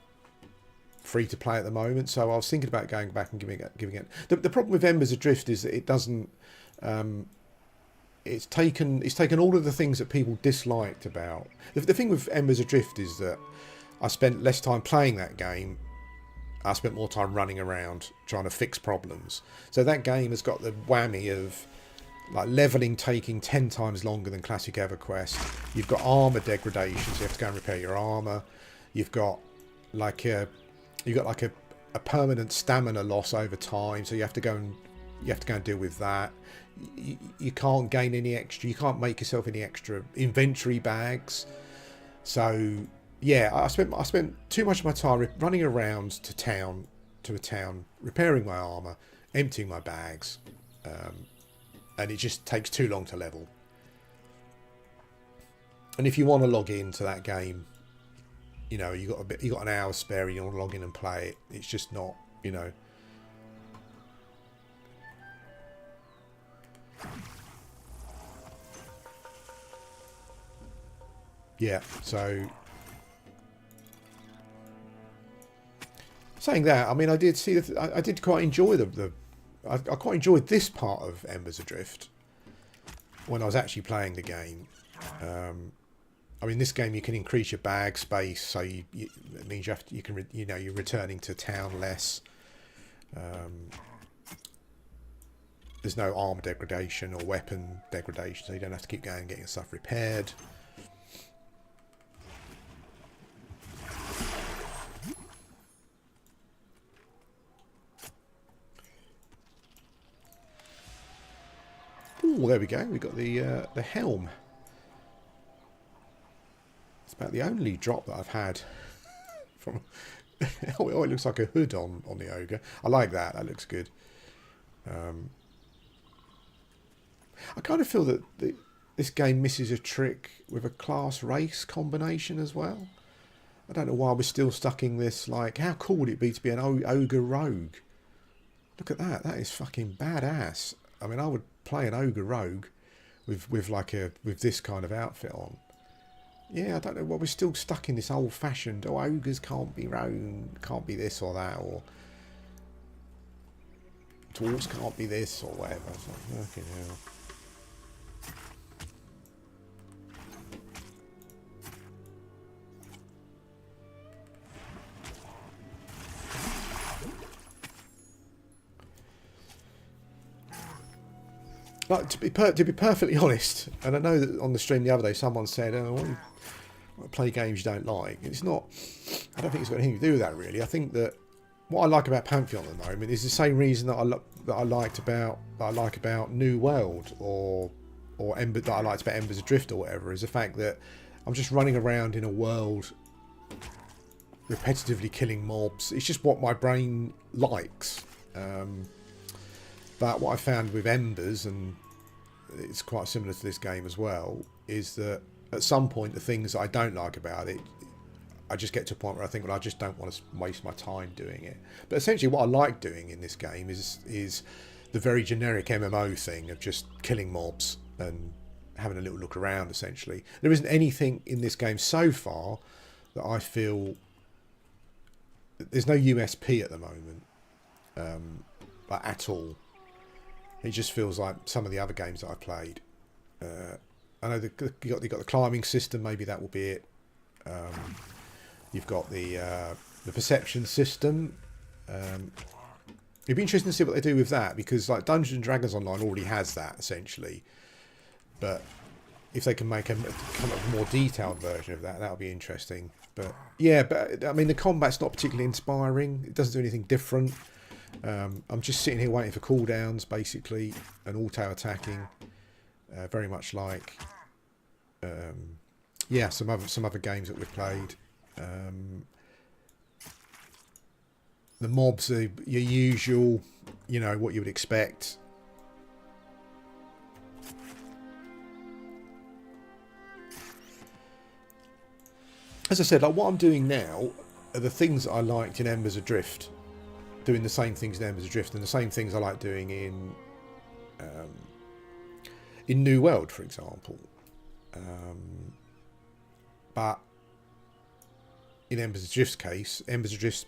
Speaker 1: free to play at the moment, so I was thinking about going back and giving it. The problem with Embers Adrift is that it doesn't. It's taken all of the things that people disliked about. The thing with Embers Adrift is that I spent less time playing that game. I spent more time running around trying to fix problems. So that game has got the whammy of like leveling taking 10 times longer than classic EverQuest. You've got armor degradation, so you have to go and repair your armor. You've got like a a permanent stamina loss over time, so you have to go and deal with that. You can't gain any extra. You can't make yourself any extra inventory bags. So yeah, I spent too much of my time running around to a town, repairing my armor, emptying my bags, and it just takes too long to level. And if you want to log into that game, you know, you got an hour spare and you want to log in and play it, it's just not, you know. Yeah, so saying that, I mean, I did see I did quite enjoy I quite enjoyed this part of Embers Adrift when I was actually playing the game. I mean, this game you can increase your bag space, so it means you're returning to town less. There's no armor degradation or weapon degradation, so you don't have to keep going and getting stuff repaired. Oh, there we go. We got the helm. It's about the only drop that I've had from. Oh, it looks like a hood on the ogre. I like that. That looks good. I kind of feel that this game misses a trick with a class race combination as well. I don't know why we're still stuck in this. Like, how cool would it be to be an ogre rogue? Look at that. That is fucking badass. I mean, I would play an ogre rogue with this kind of outfit on. Yeah, I don't know why we're still stuck in this old-fashioned. Oh, ogres can't be rogue, can't be this or that, or dwarves can't be this or whatever. It's like, fucking hell. Like, to be perfectly honest, and I know that on the stream the other day someone said, "Oh, play games you don't like." It's not. I don't think it's got anything to do with that really. I think that what I like about Pantheon at the moment is the same reason that I like about New World or that I liked about Embers Adrift or whatever, is the fact that I'm just running around in a world repetitively killing mobs. It's just what my brain likes. But what I found with Embers, and it's quite similar to this game as well, is that at some point the things that I don't like about it, I just get to a point where I think, well, I just don't want to waste my time doing it. But essentially what I like doing in this game is the very generic MMO thing of just killing mobs and having a little look around, essentially. There isn't anything in this game so far that I feel... There's no USP at the moment, like at all. It just feels like some of the other games that I played. I know you got the climbing system. Maybe that will be it. You've got the perception system. It'd be interesting to see what they do with that, because like Dungeons and Dragons Online already has that essentially. But if they can come up with a more detailed version of that, that'll be interesting. But yeah, but I mean the combat's not particularly inspiring. It doesn't do anything different. I'm just sitting here waiting for cooldowns, basically, and auto attacking, very much like yeah, some other games that we've played. The mobs are your usual, you know, what you would expect. As I said, like what I'm doing now are the things that I liked in Embers Adrift. Doing the same things in Embers Adrift and the same things I like doing in New World, for example. But in Embers Adrift's case, Embers Adrift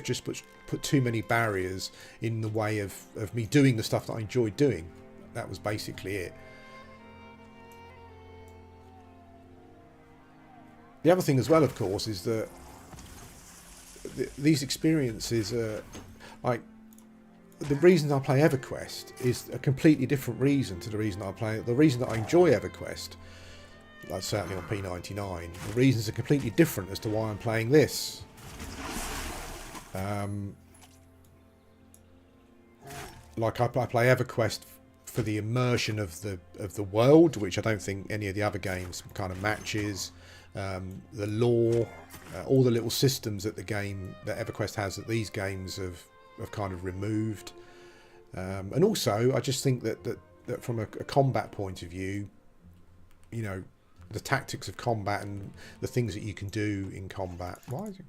Speaker 1: just put too many barriers in the way of me doing the stuff that I enjoyed doing. That was basically it. The other thing as well, of course, is that these experiences are like the reason I play EverQuest is a completely different reason to the reason that I enjoy EverQuest, like certainly on P99. The reasons are completely different as to why I'm playing this. Like I play EverQuest for the immersion of the world, which I don't think any of the other games kind of matches. The lore, all the little systems that EverQuest has that these games have kind of removed. And also, I just think that from a combat point of view, you know, the tactics of combat and the things that you can do in combat. Why is it?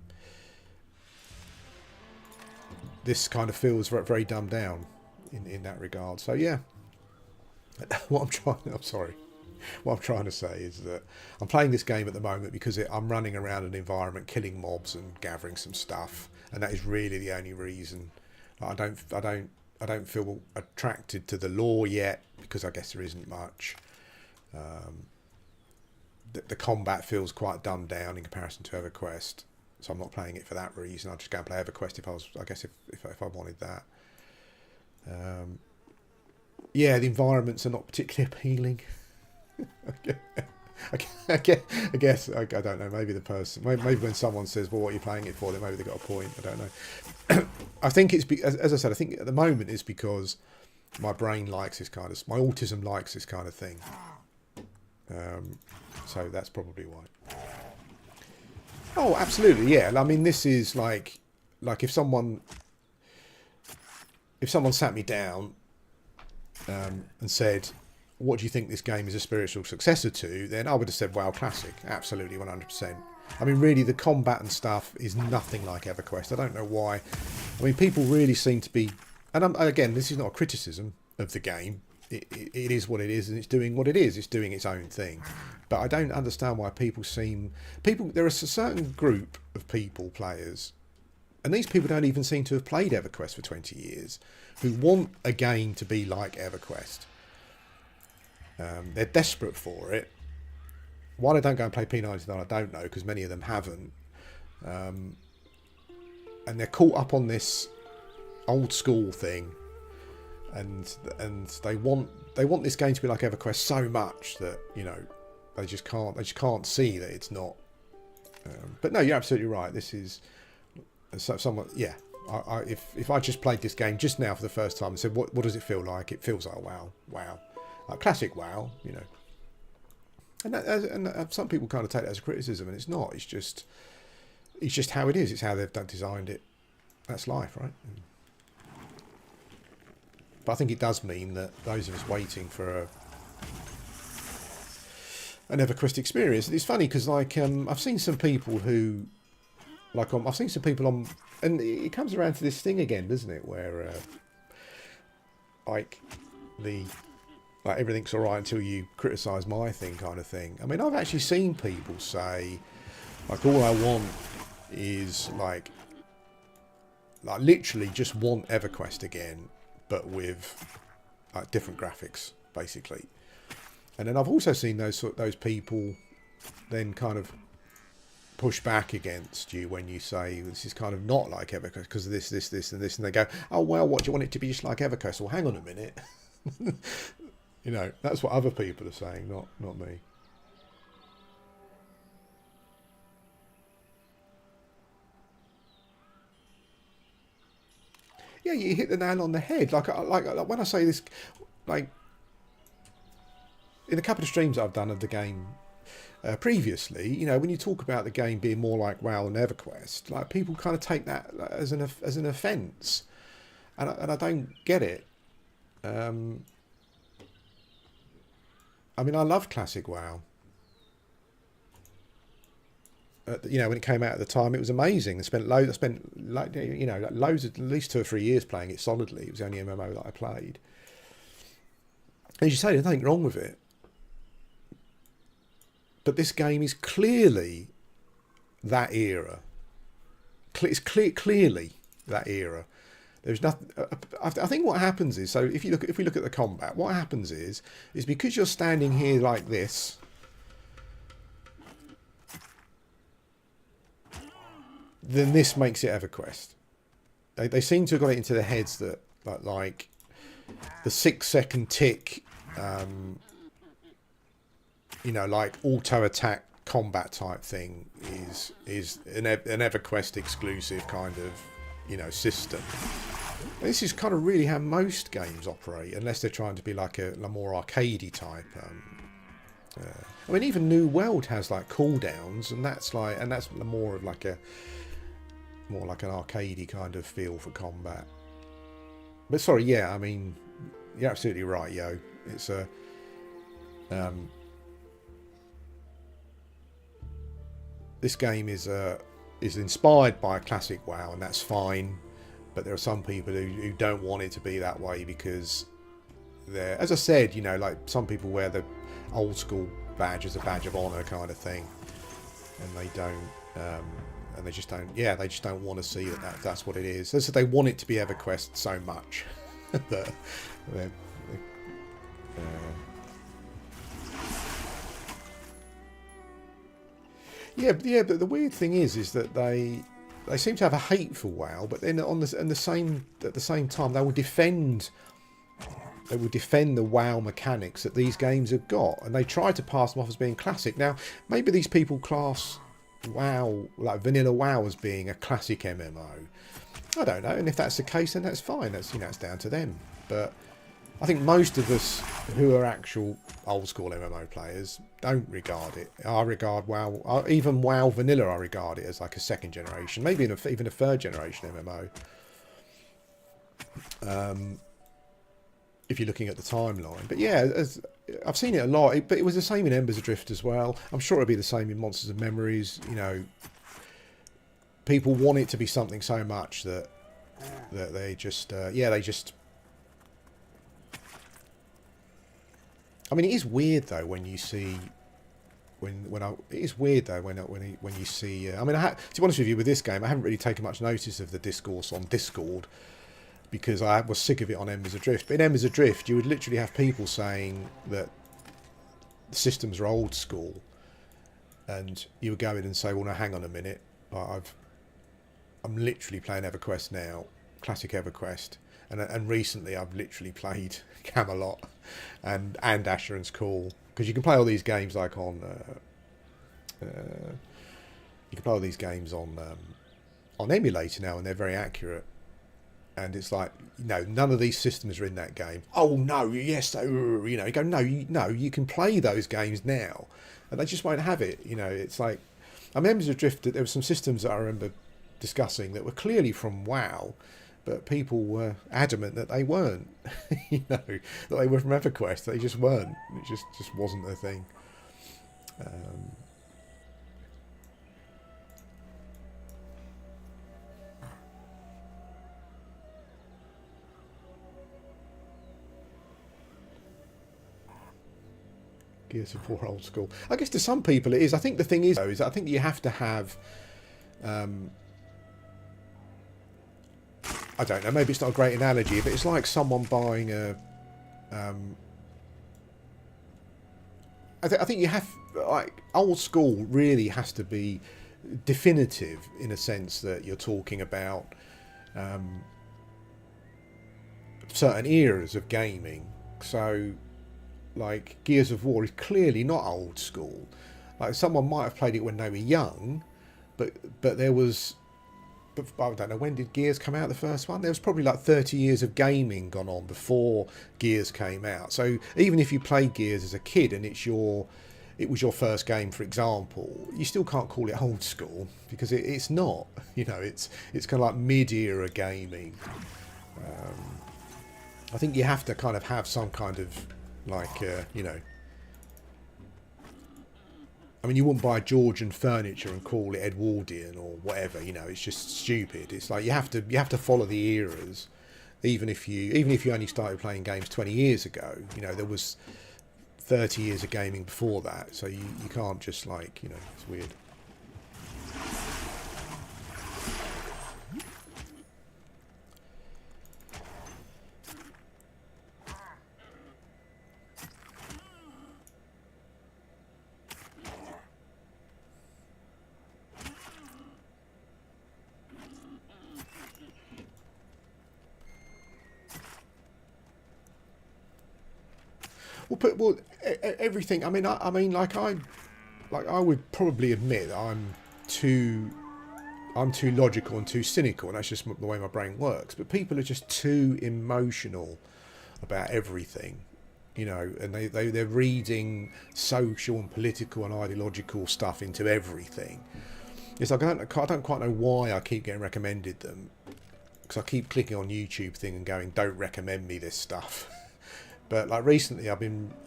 Speaker 1: This kind of feels very, very dumbed down in that regard. So yeah, what I'm trying to say is that I'm playing this game at the moment because I'm running around an environment, killing mobs and gathering some stuff, and that is really the only reason. I don't feel attracted to the lore yet because I guess there isn't much. The combat feels quite dumbed down in comparison to EverQuest, so I'm not playing it for that reason. I'll just go and play EverQuest if I wanted that. Yeah, the environments are not particularly appealing. I guess I don't know. Maybe the person, maybe when someone says, "Well, what are you playing it for?" Then maybe they got a point. I don't know. I think it's as I said. I think at the moment it's because my brain likes this kind of, my autism likes this kind of thing. So that's probably why. Oh, absolutely, yeah. I mean, this is like if someone sat me down and said, what do you think this game is a spiritual successor to, then I would have said, wow, classic, absolutely, 100%. I mean, really, the combat and stuff is nothing like EverQuest. I don't know why. I mean, people really seem to be, and again, this is not a criticism of the game. It is what it is, and it's doing what it is. It's doing its own thing. But I don't understand why there is a certain group of players, and these people don't even seem to have played EverQuest for 20 years, who want a game to be like EverQuest. They're desperate for it. Why they don't go and play P99, I don't know, because many of them haven't. And they're caught up on this old school thing, and they want this game to be like EverQuest so much that, you know, they just can't see that it's not. But no, you're absolutely right. This is somewhat, yeah. If I just played this game just now for the first time and said, what does it feel like? It feels like wow, like classic WoW, you know. And some people kind of take that as a criticism, and it's not. It's just how it is. It's how they've designed it. That's life, right? But I think it does mean that those of us waiting for an EverQuest experience. It's funny because, like, I've seen some people who, like, I've seen some people on, and it comes around to this thing again, doesn't it? Where, like everything's all right until you criticise my thing, kind of thing. I mean, I've actually seen people say, like, all I want is like literally just want EverQuest again, but with like different graphics, basically. And then I've also seen those people then kind of push back against you when you say this is kind of not like EverQuest because of this, and this, and they go, oh well, what do you want it to be just like EverQuest? Well, hang on a minute. You know, that's what other people are saying, not me. Yeah, you hit the nail on the head. Like when I say this, like in a couple of streams I've done of the game previously, you know, when you talk about the game being more like WoW than EverQuest, like people kind of take that as an offence, and I don't get it. I mean, I love classic WoW. You know, when it came out at the time, it was amazing. I spent loads, you know, loads, at least 2 or 3 years playing it solidly. It was the only MMO that I played. As you say, there's nothing wrong with it. But this game is clearly that era. It's clearly that era. There's nothing. I think what happens is, so if we look at the combat, what happens is because you're standing here like this, then this makes it EverQuest. They seem to have got it into their heads that like the 6-second tick, you know, like auto attack combat type thing is an EverQuest exclusive kind of you know, system. And this is kind of really how most games operate, unless they're trying to be like a more arcadey type. I mean, even New World has like cooldowns, and that's more of like an arcadey kind of feel for combat. But sorry, yeah, I mean, you're absolutely right, yo. It's a this game is inspired by classic WoW, and that's fine. But there are some people who don't want it to be that way because they're, as I said, you know, like some people wear the old school badge as a badge of honor kind of thing, and they don't, and they just don't. Yeah, they just don't want to see that's what it is. So they want it to be EverQuest so much that yeah, but the weird thing is that they seem to have a hate for WoW, but then at the same time they will defend the WoW mechanics that these games have got, and they try to pass them off as being classic. Now, maybe these people class WoW, like vanilla WoW, as being a classic MMO. I don't know, and if that's the case, then that's fine. That's, you know, it's down to them. But I think most of us who are actual old school MMO players don't regard it. I regard WoW, even WoW Vanilla, I regard it as like a second generation, maybe even a third generation MMO. If you're looking at the timeline. But yeah, I've seen it a lot, but it was the same in Embers Adrift as well. I'm sure it'll be the same in Monsters and Memories. You know, people want it to be something so much that they just, they just... I mean, it is weird though when you see it is weird though when you see. I mean, to be honest with you, with this game, I haven't really taken much notice of the discourse on Discord because I was sick of it on Embers Adrift. But in Embers Adrift, you would literally have people saying that the systems are old school, and you would go in and say, "Well, no, hang on a minute, I'm literally playing EverQuest now, classic EverQuest." And recently I've literally played Camelot and Asheron's Call, because you can play all these games like on on emulator now, and they're very accurate. And it's like, no, none of these systems are in that game. Oh no, yes, you know, you go, no, you can play those games now, and they just won't have it. You know, it's like, I mean, Embers Adrift, there were some systems that I remember discussing that were clearly from WoW, but people were adamant that they weren't. You know, that they were from EverQuest. They just weren't. It just wasn't a thing. Gears of War old school. I guess to some people it is. I think the thing is, though, is I think you have to have... I don't know, maybe it's not a great analogy, but it's like someone buying a... I think you have... Like, old school really has to be definitive in a sense that you're talking about certain eras of gaming. So, like, Gears of War is clearly not old school. Like, someone might have played it when they were young, but there was... But I don't know, when did Gears come out, the first one? There was probably like 30 years of gaming gone on before Gears came out. So even if you played Gears as a kid and it was your first game, for example, you still can't call it old school, because it's not. You know, it's kind of like mid-era gaming. I think you have to kind of have some kind of, like, you know... I mean, you wouldn't buy Georgian furniture and call it Edwardian or whatever. You know, it's just stupid. It's like you have to follow the eras, even if you only started playing games 20 years ago. You know, there was 30 years of gaming before that, so you can't just, like, you know, it's weird. Well, everything. I mean, I would probably admit I'm too I'm too logical and too cynical, and that's just the way my brain works. But people are just too emotional about everything, you know, and they're reading social and political and ideological stuff into everything. It's like I don't quite know why I keep getting recommended them, because I keep clicking on YouTube thing and going, don't recommend me this stuff. But like recently I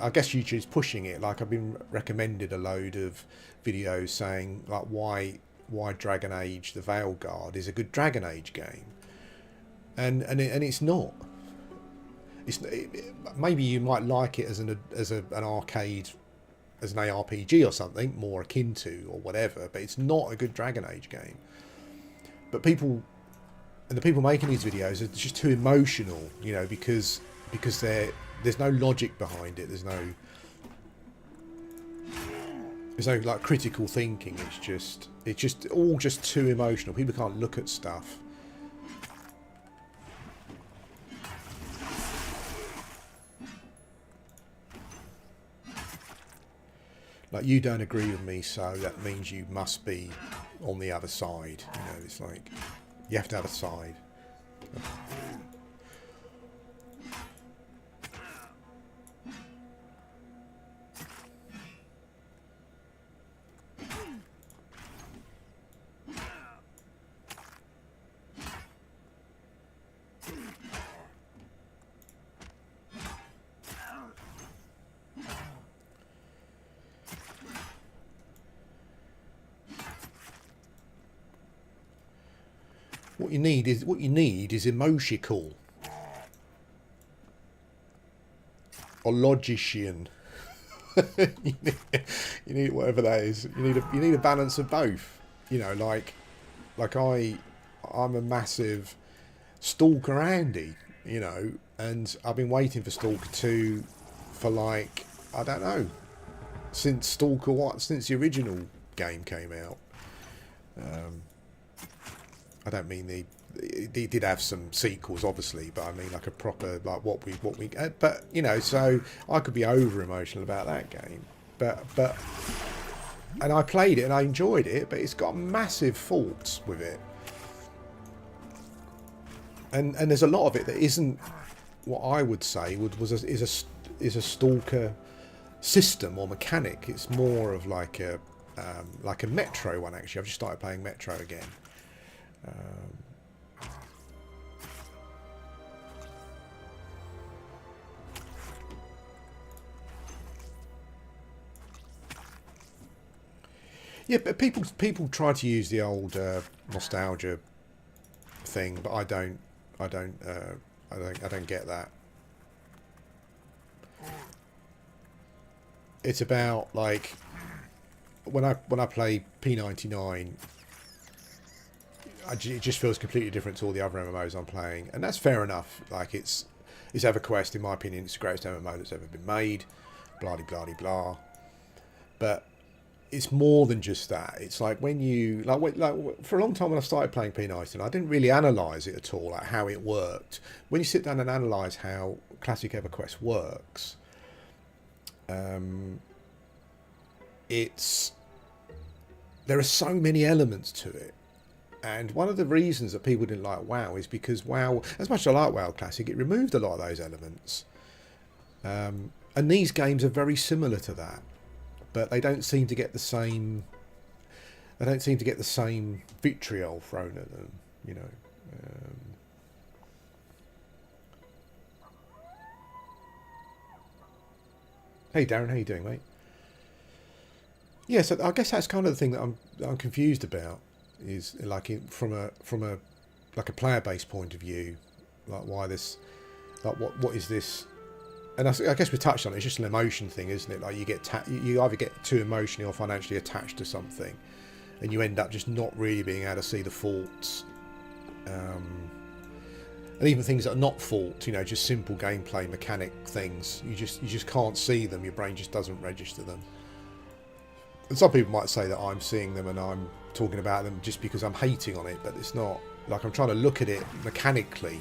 Speaker 1: guess YouTube's pushing it, like I've been recommended a load of videos saying like why Dragon Age the Veilguard is a good Dragon Age game, and it's not. Maybe you might like it as an arcade, as an ARPG or something more akin to, or whatever, but it's not a good Dragon Age game. But the people making these videos are just too emotional, you know, because there's no logic behind it. There's no like critical thinking. It's just all just too emotional. People can't look at stuff. Like, you don't agree with me, so that means you must be on the other side. You know, it's like you have to have a side. What you need is emotional or logician. you need whatever that is. You need a balance of both. You know, like I'm a massive Stalker Andy, you know, and I've been waiting for Stalker 2 for like, I don't know, since since the original game came out. I don't mean they did have some sequels, obviously, but I mean like a proper, like what we but you know, so I could be over emotional about that game, but and I played it and I enjoyed it, but it's got massive faults with it, and there's a lot of it that isn't what I would say is a Stalker system or mechanic. It's more of like a Metro one. Actually, I've just started playing Metro again. Yeah, but people try to use the old nostalgia thing, but I don't get that. It's about like when I play P99. It just feels completely different to all the other MMOs I'm playing, and that's fair enough. Like it's EverQuest, in my opinion, it's the greatest MMO that's ever been made. Blah de blah de blah. But it's more than just that. It's like when you like for a long time when I started playing P19, I didn't really analyse it at all, like how it worked. When you sit down and analyse how classic EverQuest works, there are so many elements to it. And one of the reasons that people didn't like WoW is because WoW, as much as I like WoW Classic, it removed a lot of those elements. And these games are very similar to that, but they don't seem to get the same. They don't seem to get the same vitriol thrown at them, you know. Hey Darren, how you doing, mate? Yeah, so I guess that's kind of the thing that I'm confused about. Is like from a like a player based point of view, like why this, like what is this? And I guess we touched on it. It's just an emotion thing, isn't it? Like you either get too emotionally or financially attached to something, and you end up just not really being able to see the faults, and even things that are not fault, you know, just simple gameplay mechanic things. You just can't see them. Your brain just doesn't register them. And some people might say that I'm seeing them and I'm talking about them just because I'm hating on it, but it's not. Like, I'm trying to look at it mechanically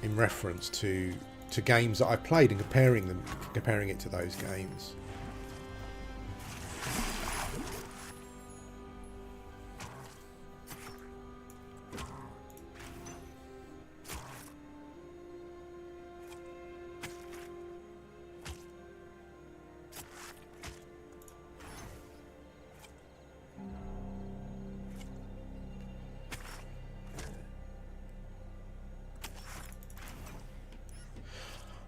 Speaker 1: in reference to games that I played and comparing it to those games.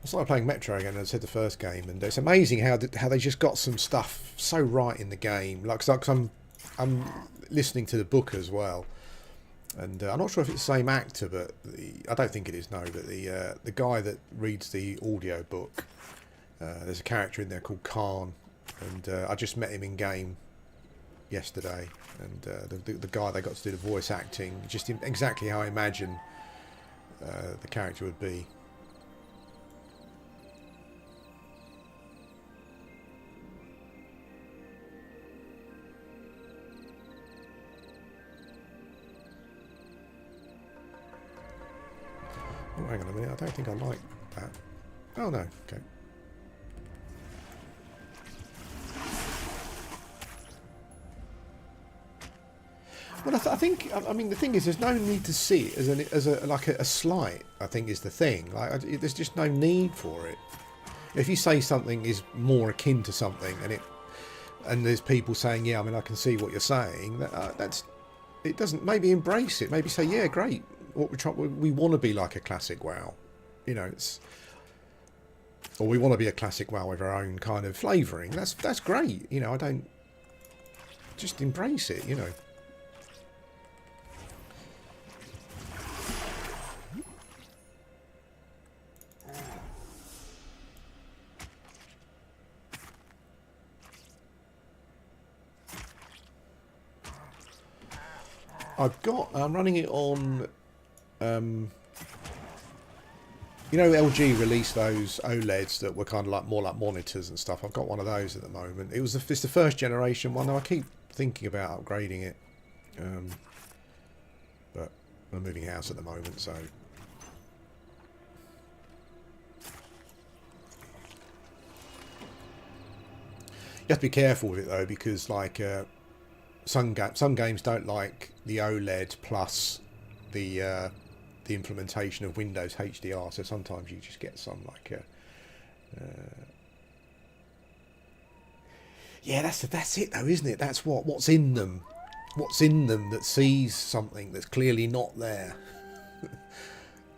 Speaker 1: I started playing Metro again, as I said the first game, and it's amazing how they just got some stuff so right in the game. Like, cause I'm listening to the book as well, and I'm not sure if it's the same actor, but I don't think it is. No, but the guy that reads the audio book, there's a character in there called Khan, and I just met him in game yesterday, and the guy they got to do the voice acting, just exactly how I imagine the character would be. Oh, hang on a minute, I don't think I like that. Oh no, okay. Well, I think, I mean, the thing is, there's no need to see it as a slight. I think is the thing. Like, there's just no need for it. If you say something is more akin to something, and there's people saying, yeah, I mean, I can see what you're saying. It doesn't. Maybe embrace it. Maybe say, yeah, great. We want to be like a classic WoW, you know. Or we want to be a classic WoW with our own kind of flavouring. That's great. You know, I don't just embrace it. You know. I'm running it on, you know, LG released those OLEDs that were kind of like more like monitors and stuff. I've got one of those at the moment. It's the first generation one, though I keep thinking about upgrading it. But I'm moving house at the moment, so. You have to be careful with it though, because like some games don't like the OLED plus the implementation of Windows HDR, so sometimes you just get some like yeah, that's it though, isn't it? That's what's in them that sees something that's clearly not there.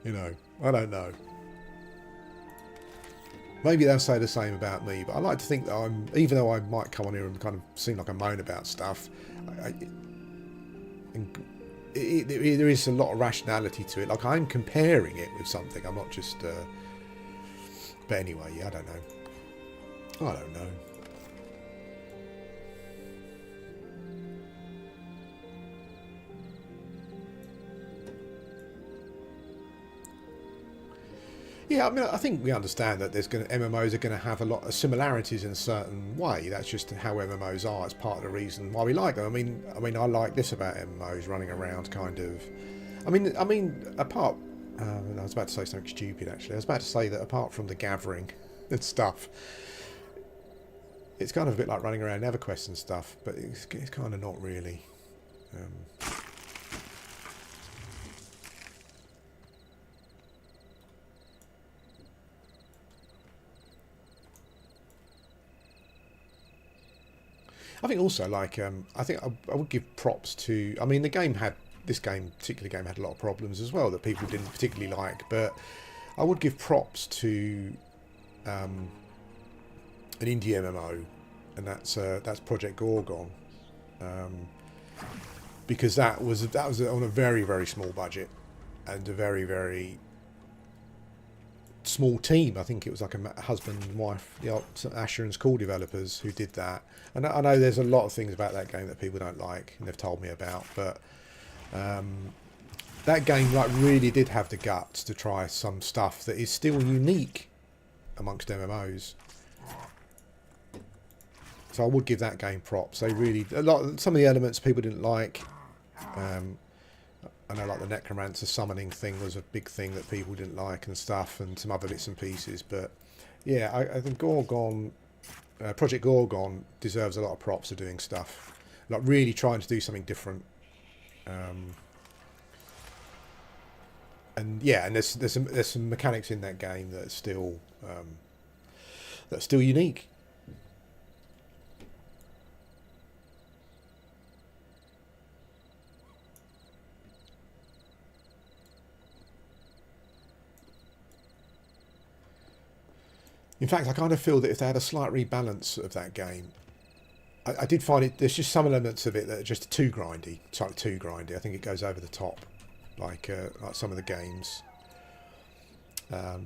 Speaker 1: You know, I don't know. Maybe they'll say the same about me, but I like to think that even though I might come on here and kind of seem like I moan about stuff, there is a lot of rationality to it. Like, I'm comparing it with something. I'm not just. But anyway, I don't know. I don't know. Yeah, I mean, I think we understand that MMOs are going to have a lot of similarities in a certain way. That's just how MMOs are. It's part of the reason why we like them. I mean, I like this about MMOs, running around, kind of. I mean, apart. I was about to say something stupid. Actually, I was about to say that apart from the gathering and stuff, it's kind of a bit like running around EverQuest and stuff. But it's kind of not really. I think also, like, I think I would give props to. I mean, this particular game had a lot of problems as well that people didn't particularly like, but I would give props to an indie MMO, and that's Project Gorgon, because that was on a very, very small budget and a very, very small team. I think it was like a husband and wife, Asher and School developers who did that. And I know there's a lot of things about that game that people don't like and they've told me about, but that game like really did have the guts to try some stuff that is still unique amongst MMOs. So I would give that game props. They really some of the elements people didn't like. I know, like the Necromancer summoning thing was a big thing that people didn't like and stuff, and some other bits and pieces. But yeah, I think Project Gorgon deserves a lot of props for doing stuff, like really trying to do something different. And yeah, and there's some mechanics in that game that's still unique. In fact, I kind of feel that if they had a slight rebalance of that game, I did find it. There's just some elements of it that are just too grindy. It's like too grindy. I think it goes over the top, like some of the games. But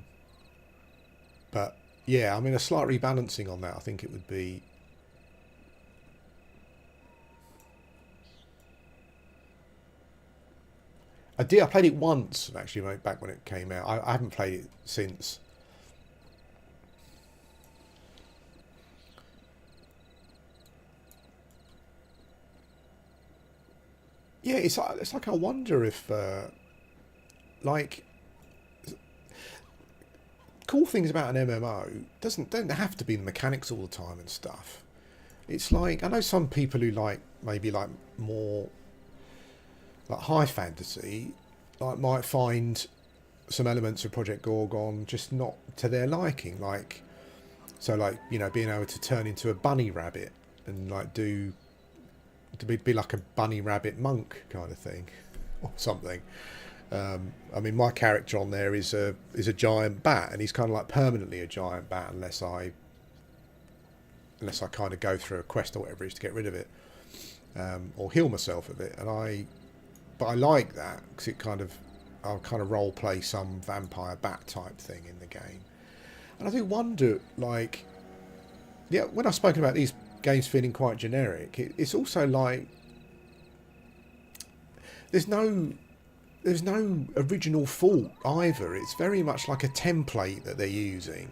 Speaker 1: yeah, I mean, a slight rebalancing on that, I think it would be. I played it once actually, back when it came out. I haven't played it since. Yeah, it's like I wonder if like cool things about an MMO don't have to be the mechanics all the time and stuff. It's like, I know some people who maybe like more like high fantasy, like might find some elements of Project Gorgon just not to their liking. Like, so like, you know, being able to turn into a bunny rabbit and like to be like a bunny rabbit monk kind of thing, or something. I mean, my character on there is a giant bat, and he's kind of like permanently a giant bat unless I kind of go through a quest or whatever it is to get rid of it, or heal myself of it. But I like that because I'll kind of role play some vampire bat type thing in the game. And I do wonder, like, yeah, when I've spoken about these games feeling quite generic, it's also like there's no original thought either. It's very much like a template that they're using,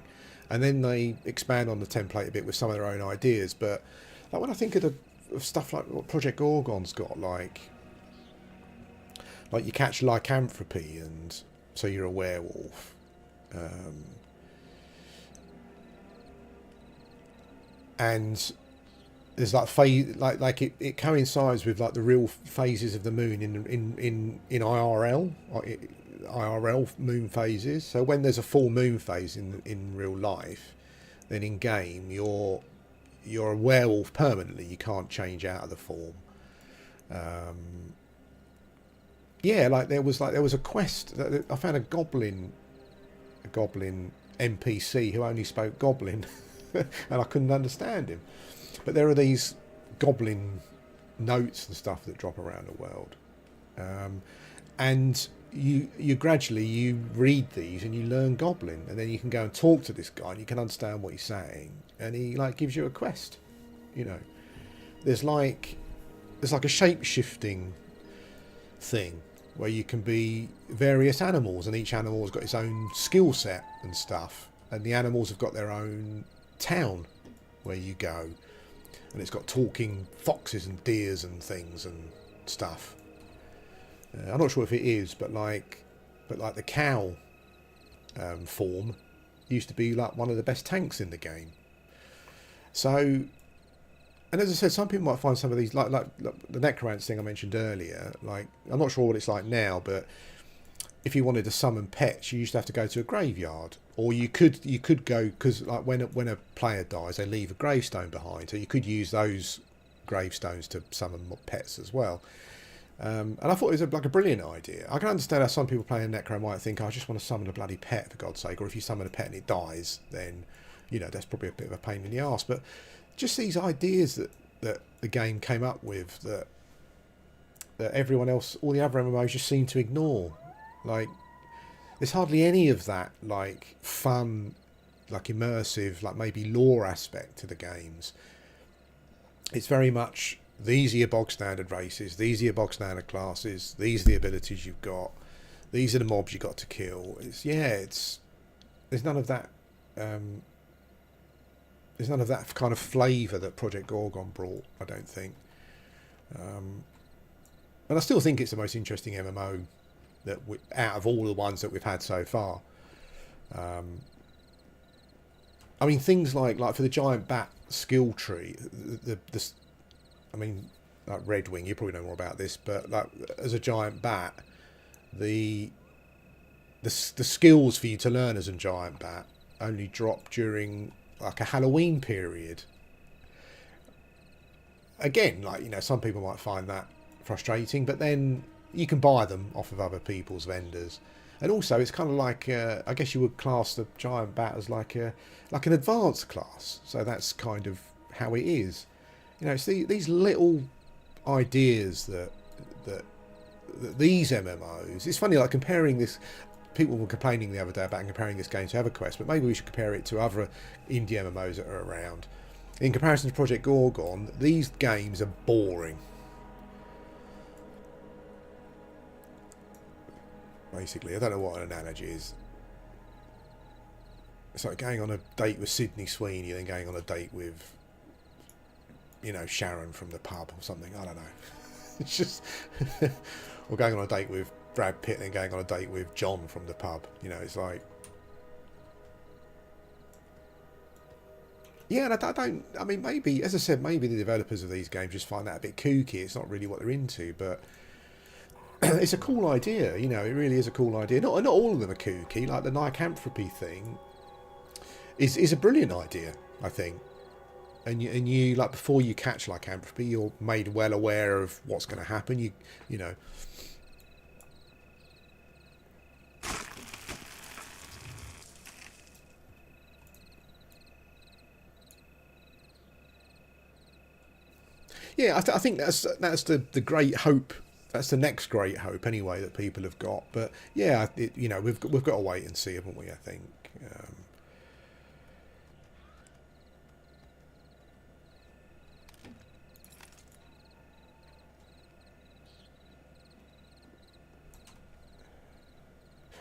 Speaker 1: and then they expand on the template a bit with some of their own ideas. But like when I think of stuff like what Project Gorgon's got, like you catch lycanthropy, and so you're a werewolf. And there's like it coincides with like the real phases of the moon in IRL moon phases. So when there's a full moon phase in real life, then in game you're a werewolf permanently. You can't change out of the form. Yeah, like there was a quest that I found a goblin NPC who only spoke goblin, and I couldn't understand him. But there are these goblin notes and stuff that drop around the world, and you gradually read these and you learn goblin, and then you can go and talk to this guy and you can understand what he's saying, and he like gives you a quest. You know, there's like a shape-shifting thing where you can be various animals, and each animal has got its own skill set and stuff, and the animals have got their own town where you go. And it's got talking foxes and deers and things and stuff. I'm not sure if it is, but like the cow form used to be like one of the best tanks in the game. So, and as I said, some people might find some of these like the necromancy thing I mentioned earlier. Like, I'm not sure what it's like now, but if you wanted to summon pets, you used to have to go to a graveyard. Or you could go, because like when a player dies, they leave a gravestone behind, so you could use those gravestones to summon pets as well. And I thought it was like a brilliant idea. I can understand how some people playing Necro might think, I just want to summon a bloody pet for God's sake. Or if you summon a pet and it dies, then you know that's probably a bit of a pain in the arse. But just these ideas that the game came up with that everyone else, all the other MMOs, just seem to ignore. Like, there's hardly any of that, like, fun, like, immersive, like, maybe lore aspect to the games. It's very much, these are your bog standard races, these are your bog standard classes, these are the abilities you've got, these are the mobs you've got to kill. There's none of that, there's none of that kind of flavour that Project Gorgon brought, I don't think. And I still think it's the most interesting MMO that out of all the ones that we've had so far. I mean, things like for the giant bat skill tree, I mean, like Red Wing, you probably know more about this, but like as a giant bat, the skills for you to learn as a giant bat only drop during like a Halloween period. Again, like, you know, some people might find that frustrating, but then you can buy them off of other people's vendors, And also, it's kind of like I guess you would class the giant bat as like an advanced class. So that's kind of how it is. You know, it's these little ideas that these MMOs. It's funny, like comparing this. People were complaining the other day about comparing this game to EverQuest, but maybe we should compare it to other indie MMOs that are around. In comparison to Project Gorgon, these games are boring. Basically, I don't know what an analogy is. It's like going on a date with Sydney Sweeney, then going on a date with, you know, Sharon from the pub or something. I don't know. It's just, or going on a date with Brad Pitt, then going on a date with John from the pub. You know, it's like, yeah, and I don't. I mean, maybe, as I said, maybe the developers of these games just find that a bit kooky. It's not really what they're into, but it's a cool idea. You know, it really is a cool idea. Not all of them are kooky. Like the lycanthropy thing is a brilliant idea, I think. And you like before you catch lycanthropy, you're made well aware of what's going to happen. You know. Yeah, I think that's the great hope. That's the next great hope, anyway, that people have got. But yeah, you know, we've got to wait and see, haven't we? I think.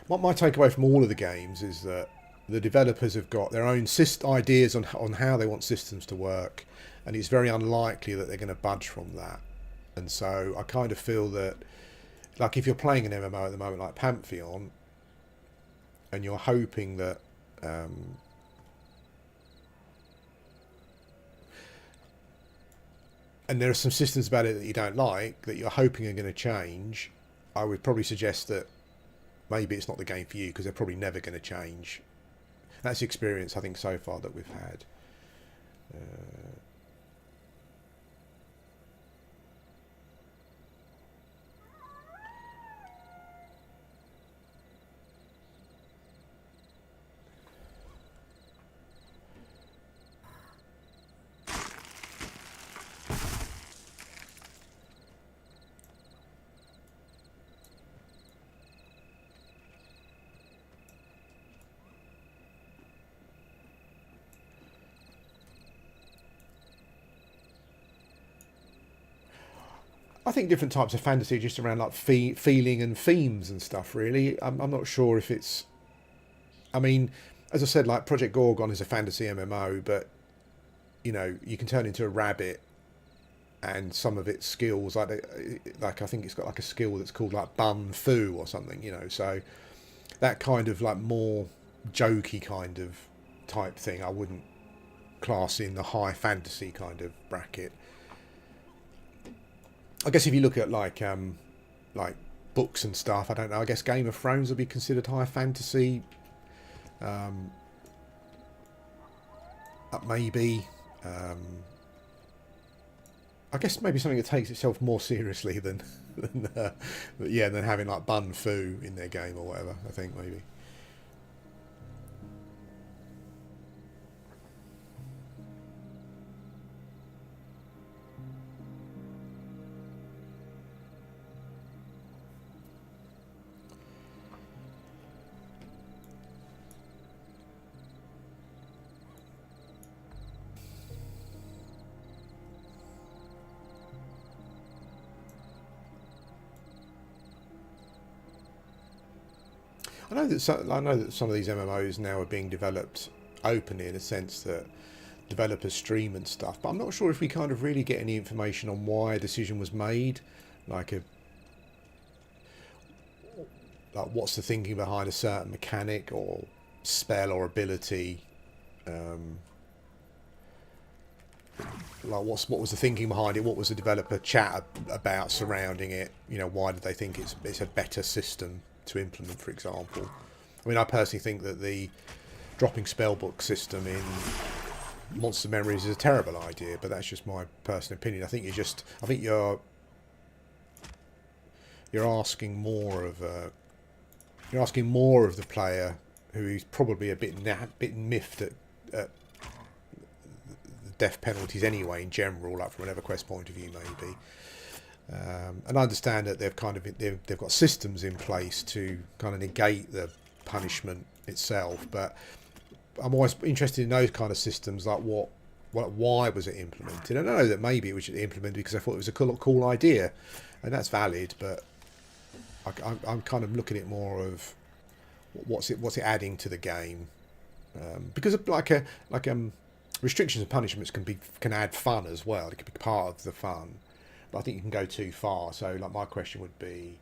Speaker 1: My takeaway from all of the games is that the developers have got their own ideas on how they want systems to work, and it's very unlikely that they're going to budge from that. And so I kind of feel that, like, if you're playing an MMO at the moment, like Pantheon, and you're hoping that and there are some systems about it that you don't like that you're hoping are going to change, I would probably suggest that maybe it's not the game for you, because they're probably never going to change. That's the experience, I think, so far that we've had. I think different types of fantasy just around like feeling and themes and stuff, really. I'm not sure if it's... I mean, as I said, like Project Gorgon is a fantasy MMO, but, you know, you can turn into a rabbit, and some of its skills, like I think it's got like a skill that's called like Bun Fu or something, you know, so that kind of like more jokey kind of type thing I wouldn't class in the high fantasy kind of bracket. I guess if you look at like books and stuff, I don't know. I guess Game of Thrones would be considered high fantasy. Maybe. I guess maybe something that takes itself more seriously than having like Bun Fu in their game or whatever. I think maybe. I know that some of these MMOs now are being developed openly, in a sense that developers stream and stuff, but I'm not sure if we kind of really get any information on why a decision was made, like what's the thinking behind a certain mechanic or spell or ability, like what was the thinking behind it, what was the developer chat about surrounding it, you know, why did they think it's a better system to implement, for example. I mean, I personally think that the dropping spellbook system in Monster Memories is a terrible idea, but that's just my personal opinion. I think you're asking more of you're asking more of the player, who is probably a bit miffed at the death penalties anyway in general, like from an EverQuest point of view maybe. And I understand that they've got systems in place to kind of negate the punishment itself, but I'm always interested in those kind of systems, like why was it implemented? I know that maybe it was implemented because I thought it was a cool idea, and that's valid, but I'm kind of looking at more of what's it adding to the game, because of restrictions and punishments can add fun as well. It can be part of the fun, but I think you can go too far. So like my question would be,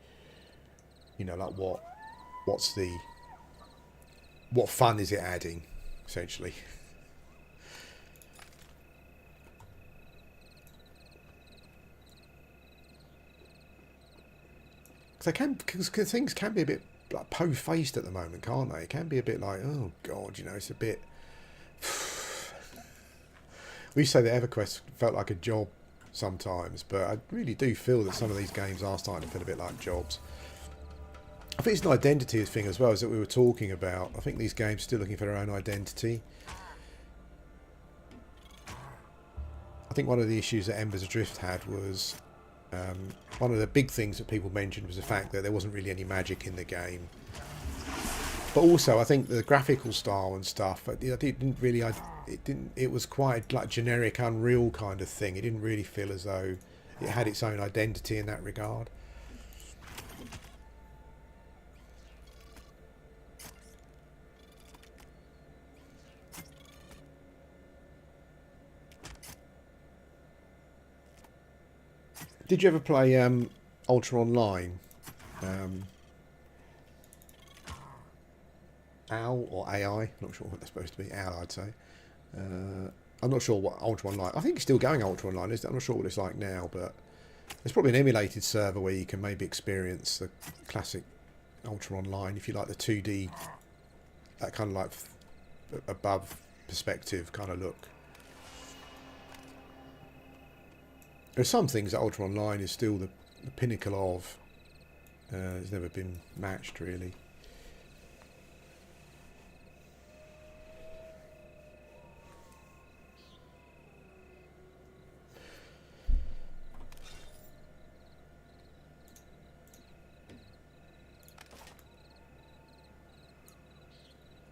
Speaker 1: like what fun is it adding, essentially? Because things can be a bit like po-faced at the moment, can't they? It can be a bit like, oh god, it's a bit. We say that EverQuest felt like a job sometimes, but I really do feel that some of these games are starting to feel a bit like jobs. I think it's an identity thing as well, as that we were talking about. I think these games are still looking for their own identity. I think one of the issues that Embers Adrift had was one of the big things that people mentioned was the fact that there wasn't really any magic in the game. But also, I think the graphical style and stuff, it was quite like generic Unreal kind of thing. It didn't really feel as though it had its own identity in that regard. Did you ever play Ultra Online? OWL or AI? Not sure what they're supposed to be. OWL, I'd say. I'm not sure what Ultra Online. I think it's still going Ultra Online. I'm not sure what it's like now, but there's probably an emulated server where you can maybe experience the classic Ultra Online if you like the 2D, that kind of like above perspective kind of look. There's some things that Ultra Online is still the pinnacle of. It's never been matched, really.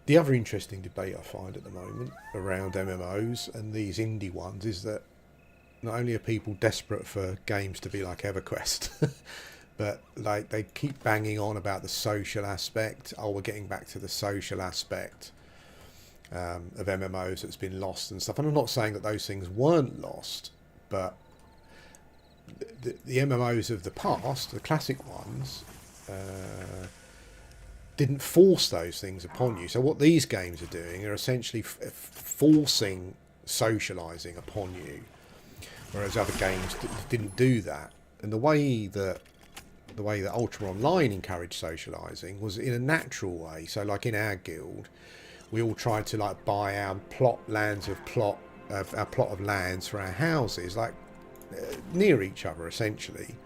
Speaker 1: The other interesting debate I find at the moment around MMOs and these indie ones is that not only are people desperate for games to be like EverQuest, but like they keep banging on about the social aspect. Oh, we're getting back to the social aspect of MMOs that's been lost and stuff. And I'm not saying that those things weren't lost, but the MMOs of the past, the classic ones, didn't force those things upon you. So what these games are doing are essentially forcing socialising upon you, whereas other games didn't do that. And the way that Ultra Online encouraged socialising was in a natural way. So like in our guild, we all tried to like buy our plot of lands for our houses, like near each other essentially.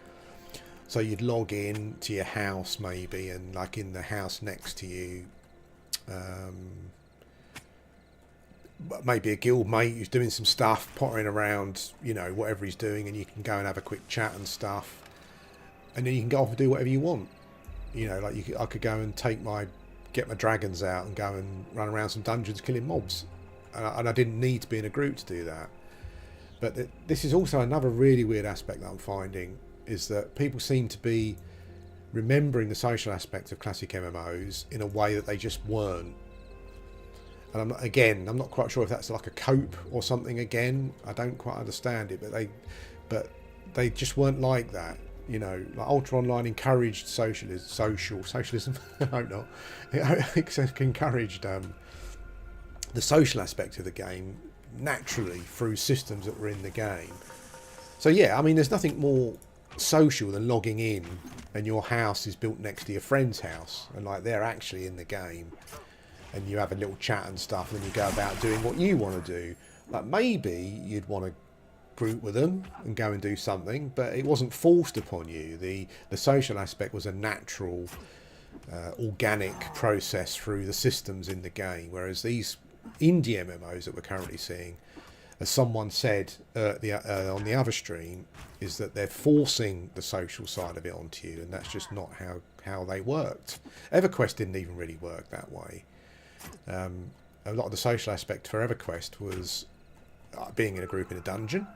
Speaker 1: So you'd log in to your house maybe, and like in the house next to you, maybe a guild mate who's doing some stuff, pottering around, whatever he's doing, and you can go and have a quick chat and stuff, and then you can go off and do whatever you want. I could go and get my dragons out and go and run around some dungeons killing mobs, and I didn't need to be in a group to do that. But this is also another really weird aspect that I'm finding, is that people seem to be remembering the social aspect of classic MMOs in a way that they just weren't. And I'm not quite sure if that's like a cope or something again. I don't quite understand it, but they just weren't like that. Like Ultra Online encouraged socialism. I hope not. It encouraged the social aspect of the game naturally through systems that were in the game. So yeah, I mean, there's nothing more social than logging in and your house is built next to your friend's house, and like they're actually in the game, and you have a little chat and stuff, and then you go about doing what you want to do. Like maybe you'd want to group with them and go and do something, but it wasn't forced upon you. The social aspect was a natural organic process through the systems in the game, whereas these indie MMOs that we're currently seeing, as someone said on the other stream, is that they're forcing the social side of it onto you, and that's just not how they worked. EverQuest didn't even really work that way. A lot of the social aspect for EverQuest was being in a group in a dungeon,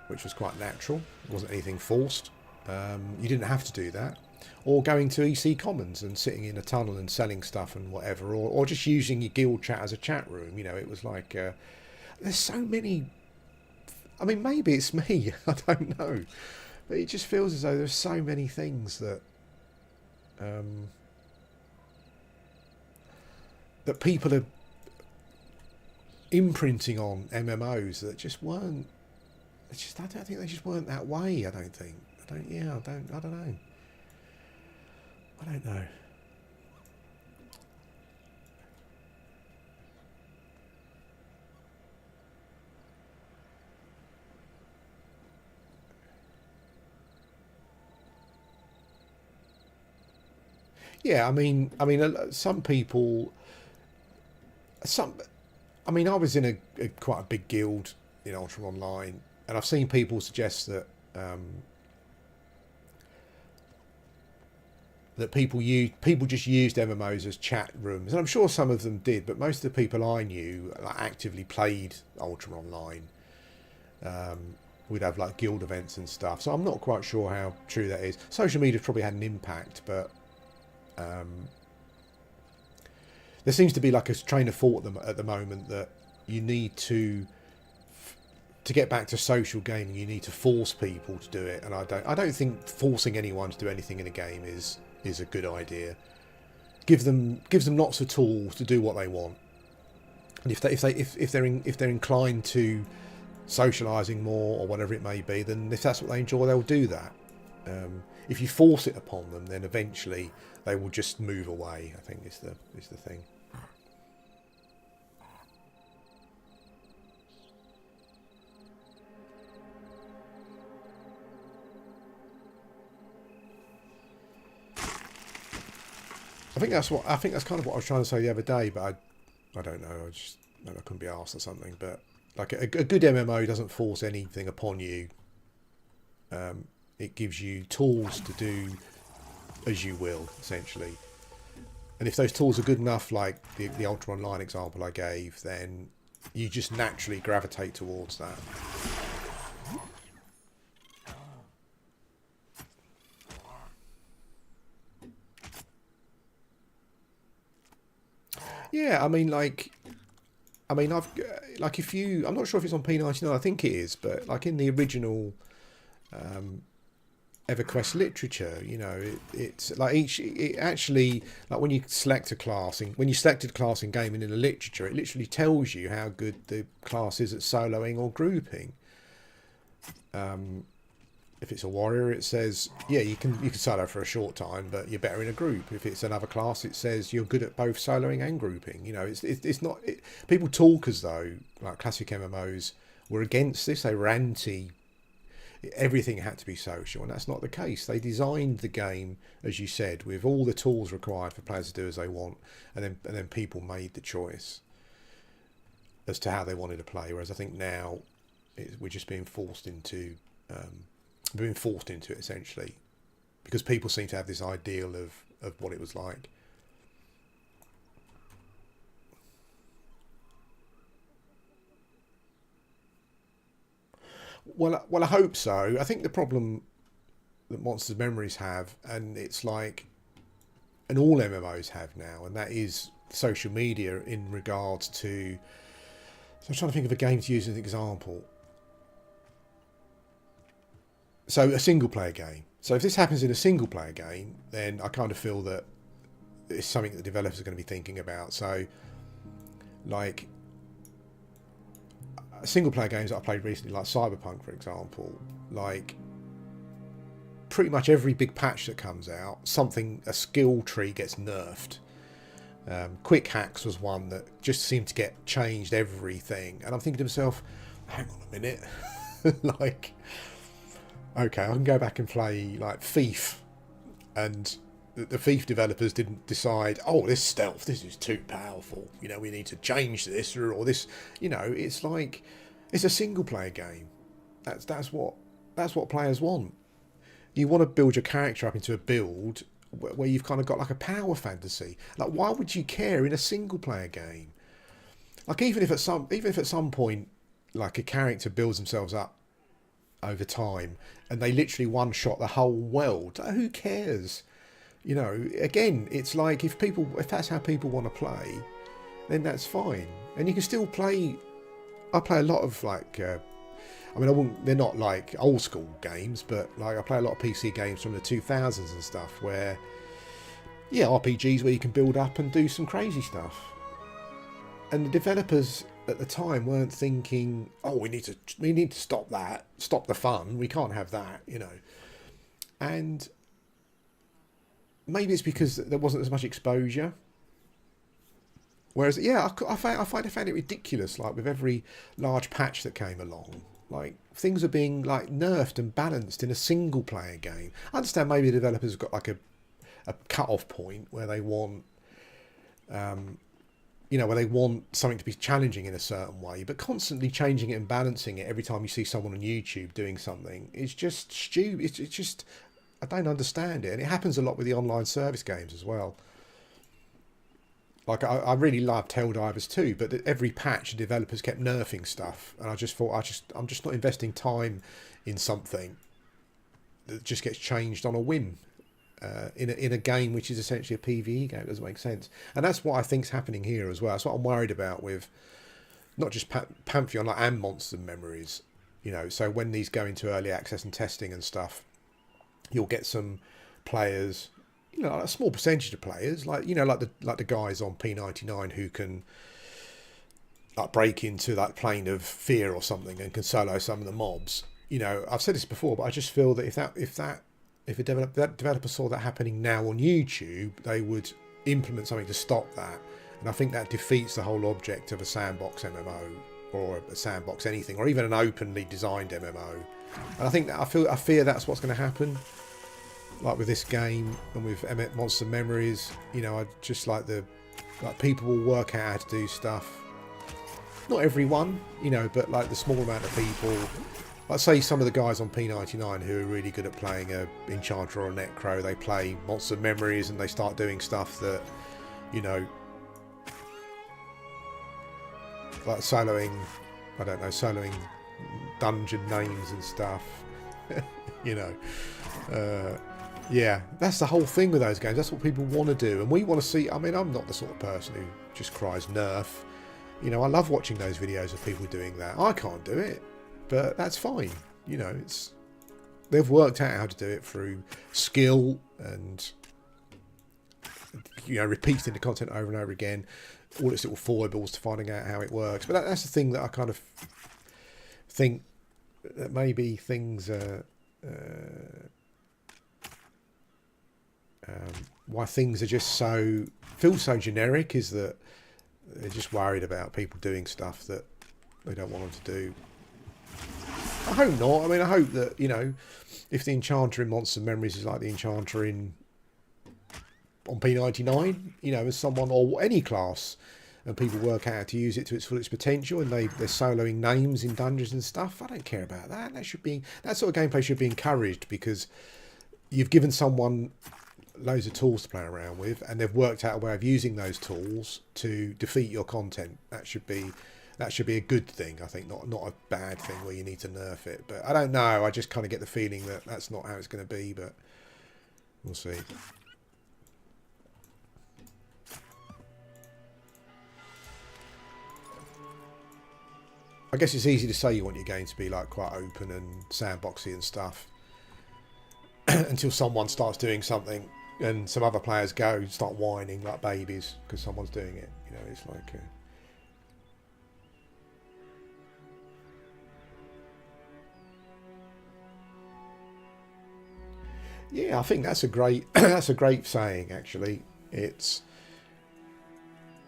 Speaker 1: which was quite natural. It wasn't anything forced. You didn't have to do that. Or going to EC Commons and sitting in a tunnel and selling stuff and whatever, or just using your guild chat as a chat room. You know, it was like, there's so many, I mean, maybe it's me, I don't know. But it just feels as though there's so many things that, that people are imprinting on MMOs that just weren't, I don't think they just weren't that way, I don't think. I don't know. I don't know. Yeah, I mean, some people, I mean, I was in a quite a big guild in Ultra Online, and I've seen people suggest that that people just used MMOs as chat rooms, and I'm sure some of them did, but most of the people I knew like, actively played Ultra Online. We'd have like guild events and stuff, so I'm not quite sure how true that is. Social media probably had an impact, but there seems to be like a train of thought at the moment that you need to get back to social gaming, you need to force people to do it, and I don't think forcing anyone to do anything in a game is a good idea. Gives them lots of tools to do what they want, and if they're inclined to socialising more or whatever it may be, then if that's what they enjoy, they'll do that. If you force it upon them, then eventually they will just move away, I think is the thing. I think that's kind of what I was trying to say the other day, but I don't know. I couldn't be asked or something. But like a good MMO doesn't force anything upon you. It gives you tools to do as you will, essentially. And if those tools are good enough, like the Ultra Online example I gave, then you just naturally gravitate towards that. Yeah, I mean, I've like if you, I'm not sure if it's on P99, I think it is, but like in the original EverQuest literature, you know, it's like it actually, like when you select a class, when you selected a class in game and in the literature, it literally tells you how good the class is at soloing or grouping. If it's a warrior, it says, yeah, you can solo for a short time, but you're better in a group. If it's another class, it says you're good at both soloing and grouping. You know, it's not. People talk as though like classic MMOs were against this. They were anti. Everything had to be social, and that's not the case. They designed the game, as you said, with all the tools required for players to do as they want, and then people made the choice as to how they wanted to play. Whereas I think now we're just being forced into. Being forced into it essentially because people seem to have this ideal of what it was like. Well, I hope so. I think the problem that Monsters Memories have, and it's like, and all MMOs have now, and that is social media in regards to. So I'm trying to think of a game to use as an example. So a single player game. So if this happens in a single player game, then I kind of feel that it's something that developers are going to be thinking about. So like single player games that I played recently, like Cyberpunk, for example, like pretty much every big patch that comes out, a skill tree gets nerfed. Quick hacks was one that just seemed to get changed everything. And I'm thinking to myself, hang on a minute. like, okay, I can go back and play like Thief, and the Thief developers didn't decide, oh, this stealth, this is too powerful. You know, we need to change this or this. You know, it's like it's a single player game. That's what players want. You want to build your character up into a build where you've kind of got like a power fantasy. Like, why would you care in a single player game? Like, even if at some point, like, a character builds themselves up over time and they literally one shot the whole world, who cares? You know, again, it's like if that's how people want to play, then that's fine, and you can still play. I play a lot of like, I mean, they're not like old school games, but like I play a lot of PC games from the 2000s and stuff, where, yeah, RPGs where you can build up and do some crazy stuff. And the developers at the time weren't thinking, oh, we need to stop that, stop the fun. We can't have that, you know. And maybe it's because there wasn't as much exposure. Whereas, yeah, I found it ridiculous. Like with every large patch that came along, like things are being like nerfed and balanced in a single player game. I understand maybe the developers have got like a cut-off point where they want, you know, where they want something to be challenging in a certain way, but constantly changing it and balancing it every time you see someone on YouTube doing something is just stupid. It's just, I don't understand it. And it happens a lot with the online service games as well. Like, I really loved Helldivers 2, but every patch the developers kept nerfing stuff, and I just thought, I'm just not investing time in something that just gets changed on a whim. In a game which is essentially a PvE game. It doesn't make sense. And that's what I think's happening here as well. That's what I'm worried about with not just Pantheon, like, and Monster Memories. You know, so when these go into early access and testing and stuff, you'll get some players, you know, like a small percentage of players, like, you know, like the guys on P99 who can like break into that plane of fear or something and can solo some of the mobs. You know, I've said this before, but I just feel that if a developer saw that happening now on YouTube, they would implement something to stop that. And I think that defeats the whole object of a sandbox MMO, or a sandbox anything, or even an openly designed MMO. And I think that I fear that's what's going to happen. Like with this game and with Monster Memories, you know, I just like people will work out how to do stuff. Not everyone, you know, but like the small amount of people. Like, say some of the guys on P99 who are really good at playing a Enchanter or a Necro, they play Monster Memories and they start doing stuff that, you know, like soloing dungeon names and stuff. You know, yeah, that's the whole thing with those games. That's what people want to do, and we want to see. I mean, I'm not the sort of person who just cries nerf. You know, I love watching those videos of people doing that. I can't do it, but that's fine. You know, they've worked out how to do it through skill and, you know, repeating the content over and over again, all its little foibles to finding out how it works. But that's the thing that I kind of think that maybe things why things are just feel so generic is that they're just worried about people doing stuff that they don't want them to do. I hope not. I mean, I hope that, you know, if the Enchanter in Monster Memories is like the Enchanter on P99, you know, as someone, or any class, and people work out how to use it to its fullest potential, and they're soloing names in dungeons and stuff, I don't care about that. That sort of gameplay should be encouraged, because you've given someone loads of tools to play around with, and they've worked out a way of using those tools to defeat your content. That should be a good thing, I think, not a bad thing where you need to nerf it. But I don't know, I just kind of get the feeling that that's not how it's going to be, but we'll see. I guess it's easy to say you want your game to be like quite open and sandboxy and stuff until someone starts doing something and some other players start whining like babies because someone's doing it. You know, it's like yeah, I think that's a great saying, actually. It's,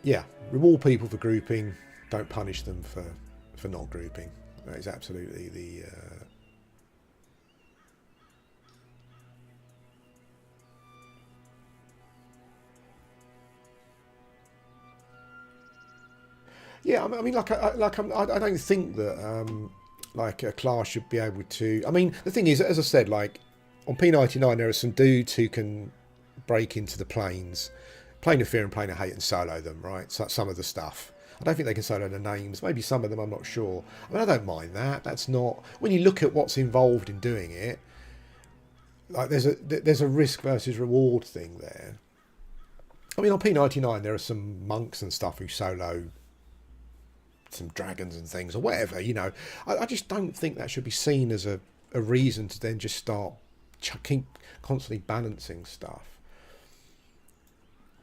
Speaker 1: yeah, reward people for grouping, don't punish them for not grouping. That is absolutely the Yeah, I mean, I don't think that like a class should be able to. I mean, the thing is, as I said, like on P99, there are some dudes who can break into the planes, plane of fear and plane of hate, and solo them. Right, so some of the stuff. I don't think they can solo the names. Maybe some of them, I'm not sure. I mean, I don't mind that. That's not, when you look at what's involved in doing it. Like there's a risk versus reward thing there. I mean, on P99 there are some monks and stuff who solo some dragons and things or whatever, you know. I just don't think that should be seen as a reason to then just start keep constantly balancing stuff.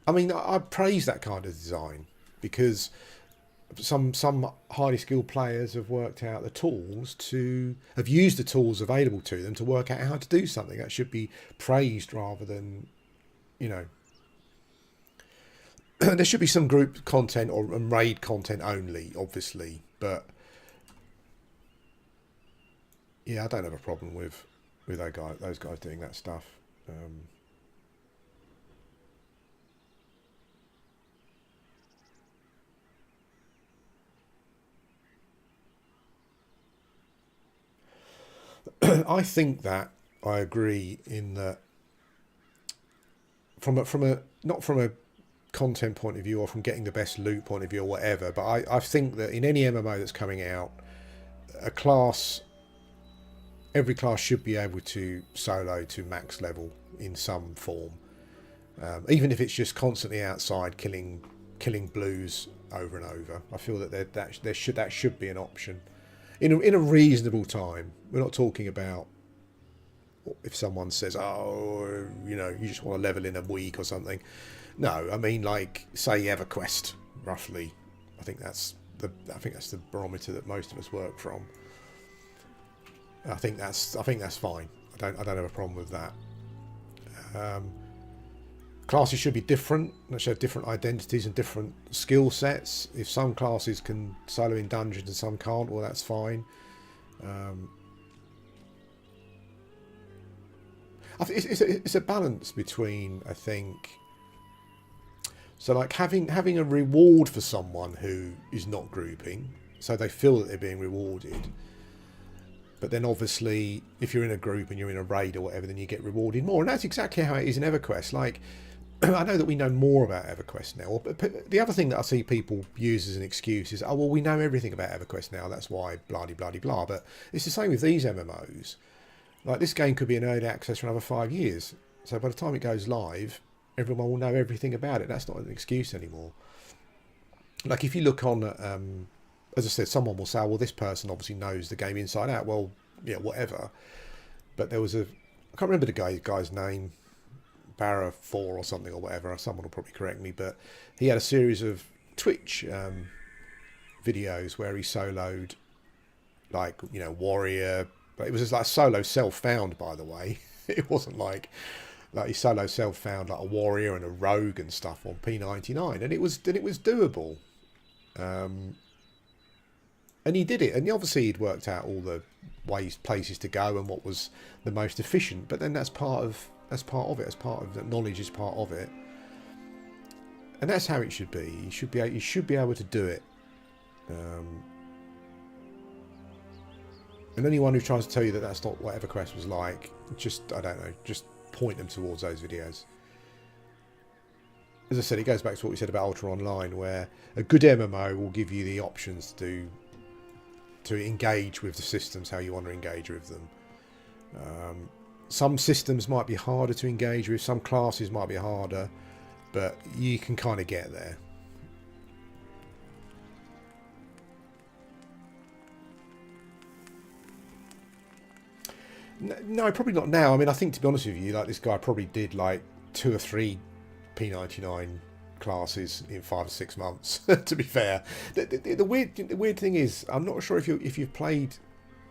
Speaker 1: I mean, I praise that kind of design because some highly skilled players have worked out the tools have used the tools available to them to work out how to do something. That should be praised rather than, you know, there should be some group content or raid content only, obviously, but yeah, I don't have a problem with those guys doing that stuff. I think that I agree in that from a not from a content point of view or from getting the best loot point of view or whatever, but I think that in any MMO that's coming out, every class should be able to solo to max level in some form, even if it's just constantly outside killing blues over and over. I feel that that should be an option in a reasonable time. We're not talking about if someone says, oh, you know, you just want to level in a week or something. No, I mean, like, say EverQuest, roughly. I think that's the barometer that most of us work from. I think that's fine. I don't have a problem with that. Classes should be different. They should have different identities and different skill sets. If some classes can solo in dungeons and some can't, well, that's fine. I think it's a balance between, I think. So like having a reward for someone who is not grouping, so they feel that they're being rewarded. But then obviously, if you're in a group and you're in a raid or whatever, then you get rewarded more. And that's exactly how it is in EverQuest. Like, I know that we know more about EverQuest now. But the other thing that I see people use as an excuse is, oh, well, we know everything about EverQuest now. That's why blah-de-blah-de-blah. But it's the same with these MMOs. Like, this game could be in early access for another 5 years. So by the time it goes live, everyone will know everything about it. That's not an excuse anymore. Like, if you look on, as I said, someone will say, well, this person obviously knows the game inside out. Well, yeah, whatever. But there was I can't remember the guy's name, Barra 4 or something or whatever. Someone will probably correct me. But he had a series of Twitch videos where he soloed, like, you know, warrior. But it was just like solo self-found, by the way. It wasn't like he solo self-found like a warrior and a rogue and stuff on P99, and it was doable. And he did it, and obviously he'd worked out all the places to go and what was the most efficient. But then that's part of it. As part of that, knowledge is part of it, and that's how it should be. You should be able to do it. And anyone who tries to tell you that that's not what EverQuest was like, just, I don't know, just point them towards those videos. As I said, it goes back to what we said about Ultra Online, where a good MMO will give you the options to engage with the systems how you want to engage with them. Some systems might be harder to engage with, some classes might be harder, but you can kind of get there. No, probably not now. I mean, I think, to be honest with you, like, this guy probably did like 2 or 3 P99 classes in 5 or 6 months. To be fair, the weird thing is, I'm not sure if you've played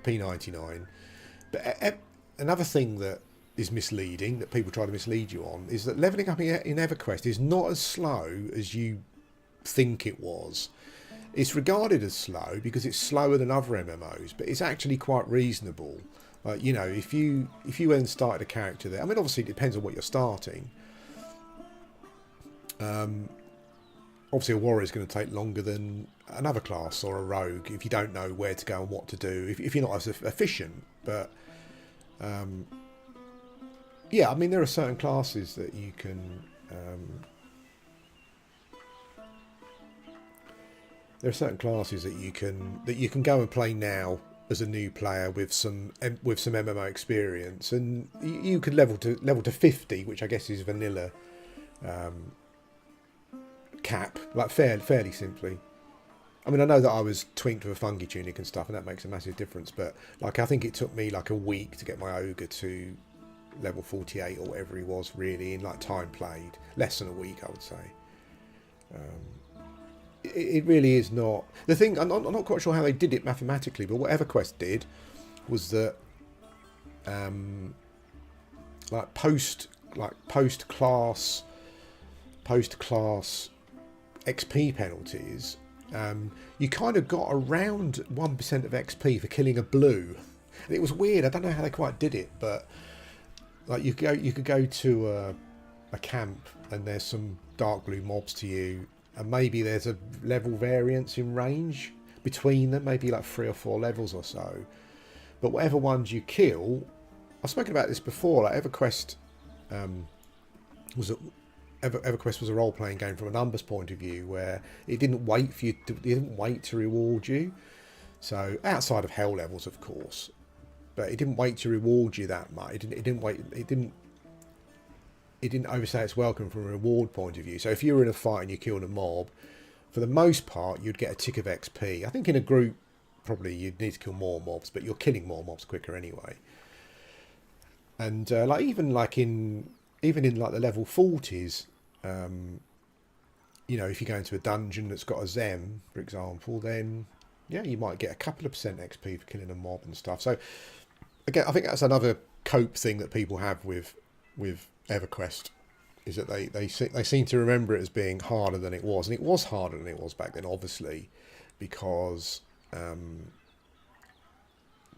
Speaker 1: P99, but another thing that is misleading, that people try to mislead you on, is that leveling up in EverQuest is not as slow as you think it was. It's regarded as slow because it's slower than other MMOs, but it's actually quite reasonable. You know, if you went and started a character there, I mean, obviously it depends on what you're starting. Obviously a warrior is going to take longer than another class or a rogue if you don't know where to go and what to do, if you're not as efficient. But yeah, I mean, there are certain classes that you can go and play now as a new player with some MMO experience, and you could level to 50, which I guess is vanilla cap, like fairly simply. I mean, I know that I was twinked with a fungi tunic and stuff, and that makes a massive difference, but like I think it took me like a week to get my ogre to level 48 or whatever he was, really, in like time played. Less than a week, I would say. It really is not the thing. I'm not quite sure how they did it mathematically, but what EverQuest did was that post class XP penalties, you kind of got around 1% of XP for killing a blue. And it was weird. I don't know how they quite did it, but like you could go to a camp and there's some dark blue mobs to you, and maybe there's a level variance in range between them, maybe like 3 or 4 levels or so. But whatever ones you kill, I've spoken about this before. Like EverQuest was a role-playing game from a numbers point of view, where it didn't wait for you. It didn't wait to reward you. So outside of hell levels, of course, but it didn't wait to reward you that much. It didn't overstay its welcome from a reward point of view. So if you were in a fight and you killed a mob, for the most part, you'd get a tick of XP. I think in a group, probably you'd need to kill more mobs, but you're killing more mobs quicker anyway. And even in like the level 40s, if you go into a dungeon that's got a Zem, for example, then yeah, you might get a couple of % XP for killing a mob and stuff. So again, I think that's another cope thing that people have with EverQuest, is that they seem to remember it as being harder than it was, and it was harder than it was back then, obviously, because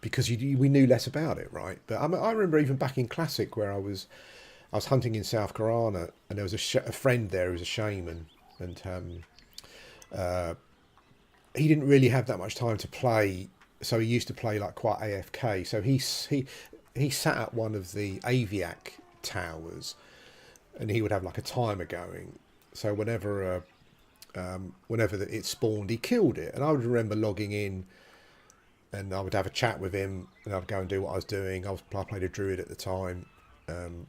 Speaker 1: we knew less about it, right? But I remember even back in Classic, where I was hunting in South Carolina, and there was a friend there who was a shaman, and he didn't really have that much time to play, so he used to play like quite AFK. So he sat at one of the Aviac towers, and he would have like a timer going. So whenever it spawned, he killed it. And I would remember logging in, and I would have a chat with him, and I'd go and do what I was doing. I played a druid at the time, and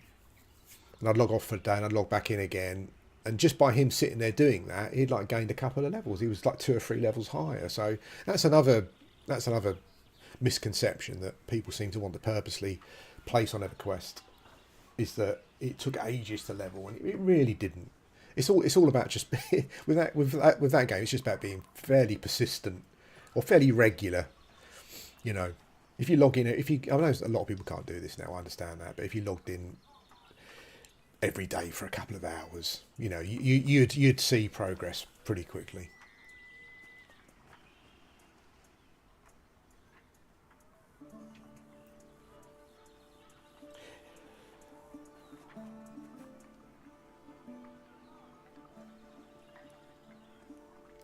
Speaker 1: I'd log off for the day, and I'd log back in again. And just by him sitting there doing that, he'd like gained a couple of levels. He was like 2 or 3 levels higher. So that's another misconception that people seem to want to purposely place on EverQuest, is that it took ages to level, and it really didn't. It's all about just with that game. It's just about being fairly persistent or fairly regular. If you log in, I know a lot of people can't do this now. I understand that, but if you logged in every day for a couple of hours, you'd see progress pretty quickly.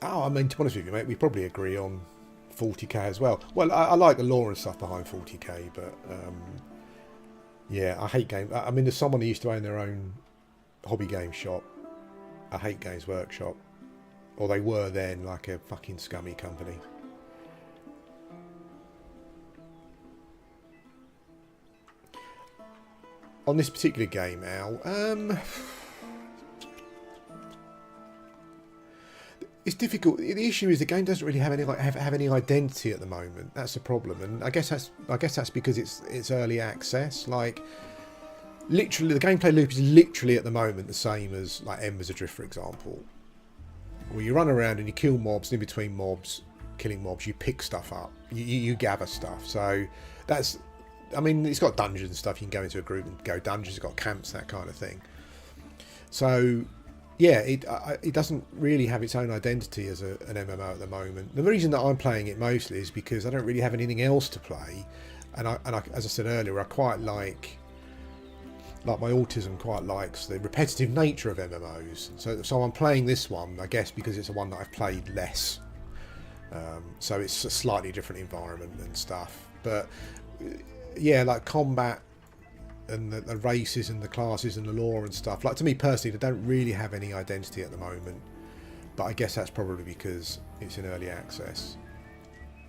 Speaker 1: Oh, I mean, to be honest with you, mate, we probably agree on 40k as well. Well, I like the lore and stuff behind 40k, but yeah, I hate games. I mean, there's someone who used to own their own hobby game shop. I hate Games Workshop, or they were then, like a fucking scummy company. On this particular game, Al, it's difficult. The issue is the game doesn't really have any identity at the moment. That's the problem, and I guess that's because it's early access. Like, literally, the gameplay loop is literally at the moment the same as like Embers Adrift, for example, where you run around and you kill mobs. In between mobs, killing mobs, you pick stuff up, you gather stuff. So that's, I mean, it's got dungeons and stuff. You can go into a group and go dungeons. It's got camps, that kind of thing. So yeah, it doesnn't really have its own identity as an MMO at the moment. The reason that I'm playing it mostly is because I don't really have anything else to play, and I as I said earlier, I quite like my autism quite likes the repetitive nature of MMOs. So I'm playing this one, I guess, because it's the one that I've played less. So it's a slightly different environment and stuff. But yeah, like combat and the races and the classes and the lore and stuff. Like, to me personally, they don't really have any identity at the moment. But I guess that's probably because it's in early access.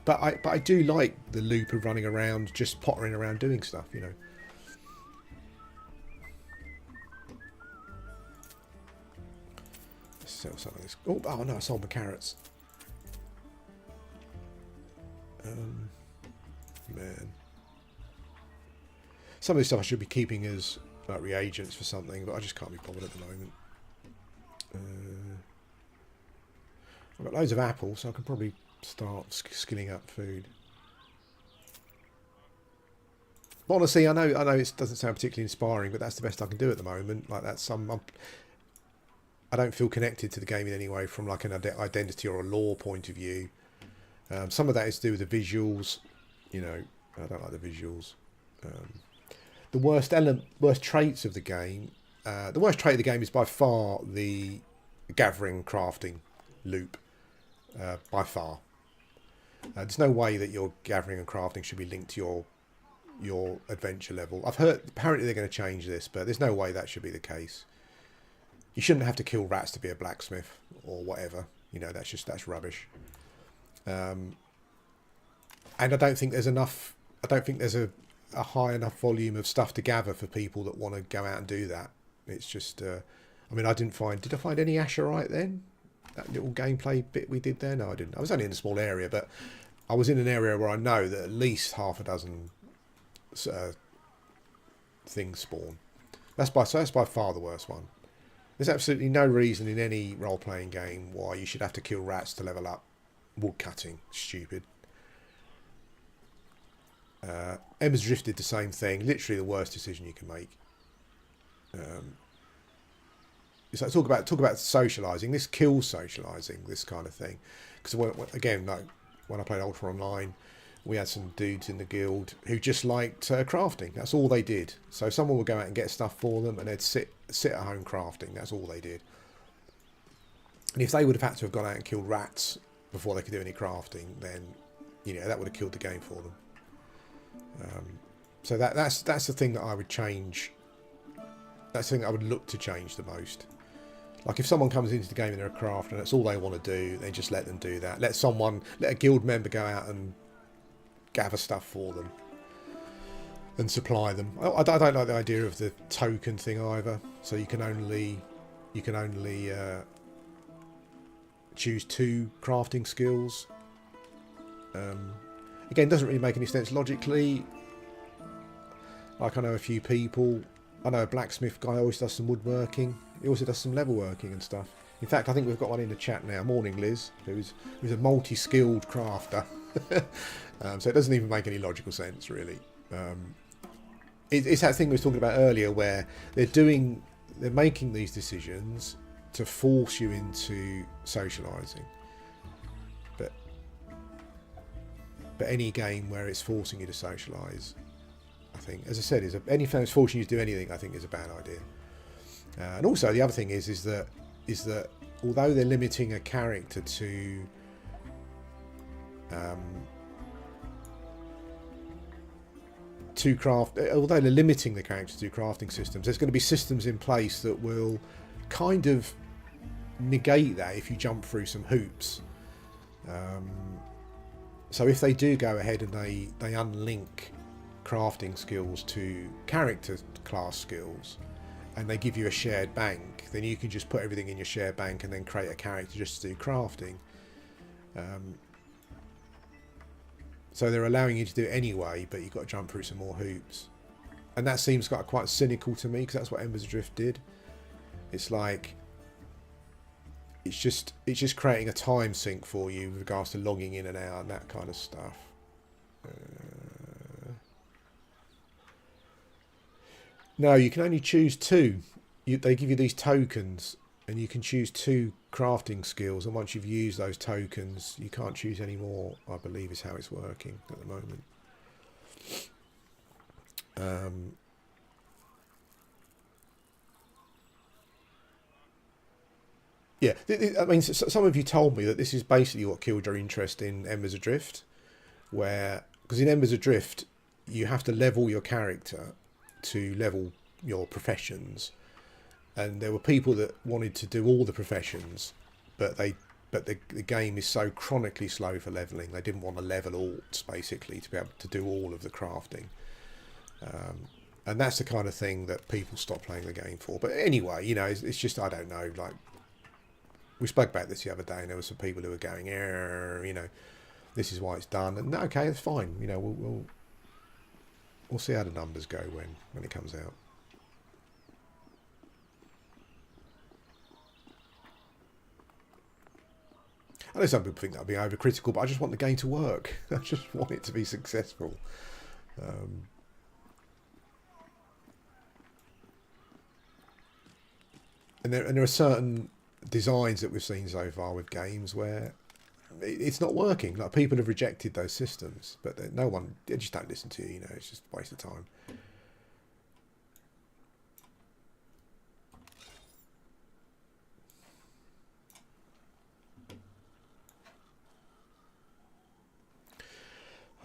Speaker 1: But I do like the loop of running around, just pottering around doing stuff, you know. Let's sell some of this. Oh no, I sold my carrots. Man. Some of this stuff I should be keeping as like reagents for something, but I just can't be bothered at the moment. I've got loads of apples, so I can probably start skilling up food. But honestly, I know it doesn't sound particularly inspiring, but that's the best I can do at the moment. Like, that's I don't feel connected to the game in any way from like an identity or a lore point of view. Some of that is to do with the visuals. You know, I don't like the visuals. The worst traits of the game. The worst trait of the game is by far the gathering crafting loop. By far. There's no way that your gathering and crafting should be linked to your adventure level. I've heard apparently they're going to change this, but there's no way that should be the case. You shouldn't have to kill rats to be a blacksmith or whatever. You know, that's rubbish. And I don't think there's enough. I don't think there's a high enough volume of stuff to gather for people that want to go out and do that. It's just. I mean, did I find any Asherite then? That little gameplay bit we did there? No, I didn't. I was only in a small area, but I was in an area where I know that at least half a dozen things spawn. That's by far the worst one. There's absolutely no reason in any role-playing game why you should have to kill rats to level up. Wood cutting, stupid. Embers Adrift did the same thing. Literally the worst decision you can make. So talk about socialising. This kills socialising, this kind of thing. Because again, like when I played Ultra Online, we had some dudes in the guild who just liked crafting. That's all they did. So someone would go out and get stuff for them, and they'd sit at home crafting. That's all they did. And if they would have had to have gone out and killed rats before they could do any crafting, then you know that would have killed the game for them. So that's the thing that I would change. That's the thing that I would look to change the most. Like if someone comes into the game and they're a crafter and that's all they want to do, then just let them do that. Let a guild member go out and gather stuff for them and supply them. I don't like the idea of the token thing either. So you can only choose 2 crafting skills. Again, doesn't really make any sense logically. Like I know a few people. I know a blacksmith guy always does some woodworking. He also does some level working and stuff. In fact, I think we've got one in the chat now. Morning, Liz, who's a multi-skilled crafter. So it doesn't even make any logical sense, really. It's that thing we were talking about earlier, where they're making these decisions to force you into socialising. But any game where it's forcing you to socialise, I think, as I said, anything that's forcing you to do anything, I think is a bad idea. And also the other thing is that although they're limiting a character to although they're limiting the character to crafting systems, there's going to be systems in place that will kind of negate that if you jump through some hoops. So if they do go ahead and they unlink crafting skills to character class skills, and they give you a shared bank, then you can just put everything in your shared bank and then create a character just to do crafting. So they're allowing you to do it anyway, but you've got to jump through some more hoops. And that seems quite cynical to me, because that's what Embers Adrift did. It's like it's just creating a time sink for you with regards to logging in and out and that kind of stuff. No, you can only choose 2. They give you these tokens, and you can choose 2 crafting skills, and once you've used those tokens, you can't choose any more, I believe is how it's working at the moment. Yeah, I mean, some of you told me that this is basically what killed your interest in Embers Adrift, where, because in Embers Adrift, you have to level your character to level your professions, and there were people that wanted to do all the professions, but the game is so chronically slow for leveling, they didn't want to level alts basically to be able to do all of the crafting. And that's the kind of thing that people stop playing the game for. But anyway, you know, it's just, I don't know, like, we spoke about this the other day, and there were some people who were going, you know, this is why it's done. And okay, it's fine. You know, we'll see how the numbers go when it comes out. I know some people think that'll be overcritical, but I just want the game to work. I just want it to be successful. And there are certain designs that we've seen so far with games where it's not working. Like, people have rejected those systems, but they just don't listen to you. You know, it's just a waste of time.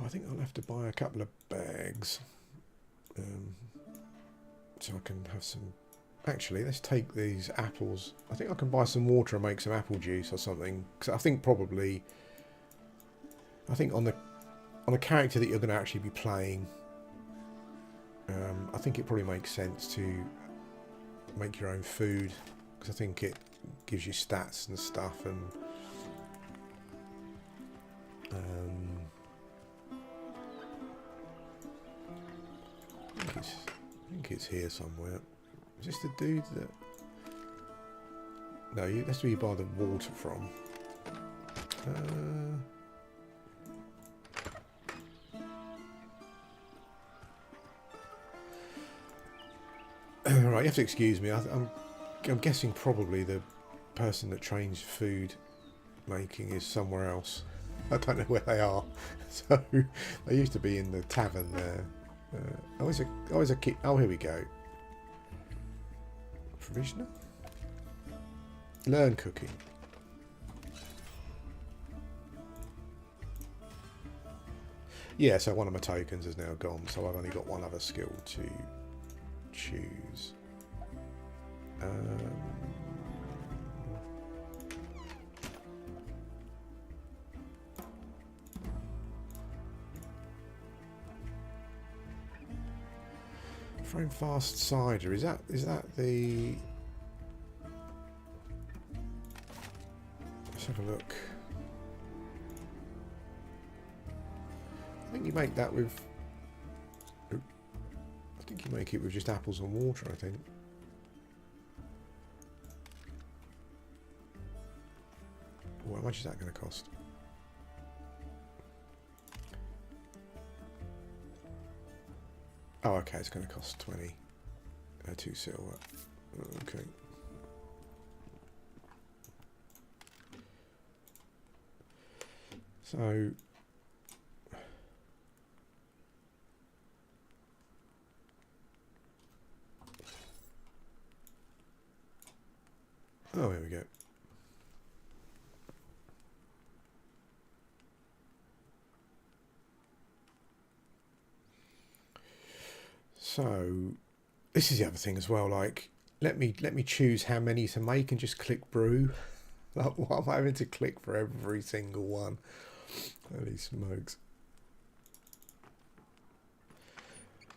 Speaker 1: I think I'll have to buy a couple of bags, so I can have some. Actually, let's take these apples. I think I can buy some water and make some apple juice or something. Because I think on a character that you're going to actually be playing, I think it probably makes sense to make your own food, because I think it gives you stats and stuff. And I think it's here somewhere. Is this the dude that... No, that's where you buy the water from. Right, you have to excuse me. I'm guessing probably the person that trains food making is somewhere else. I don't know where they are. So they used to be in the tavern there. Always a kid. Oh, here we go. Provisioner? Learn cooking. Yeah, so one of my tokens is now gone, so I've only got one other skill to choose. Frame fast cider, is that the... Let's have a look. I think you make that with... I think you make it with just apples and water, I think. Well, how much is that going to cost? Oh, okay, it's going to cost 20. 2 silver. Okay. So... Oh, here we go. So, this is the other thing as well. Like, let me choose how many to make and just click brew. Like, what am I having to click for every single one? Holy smokes!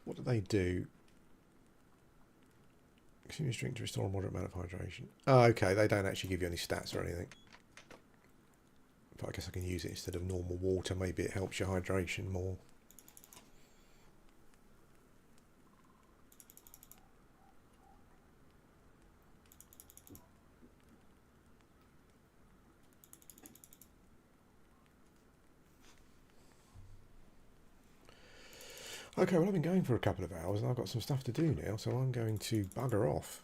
Speaker 1: What do they do? Continuous drink to restore a moderate amount of hydration. Oh, okay, they don't actually give you any stats or anything. But I guess I can use it instead of normal water. Maybe it helps your hydration more. Okay, well, I've been going for a couple of hours and I've got some stuff to do now, so I'm going to bugger off.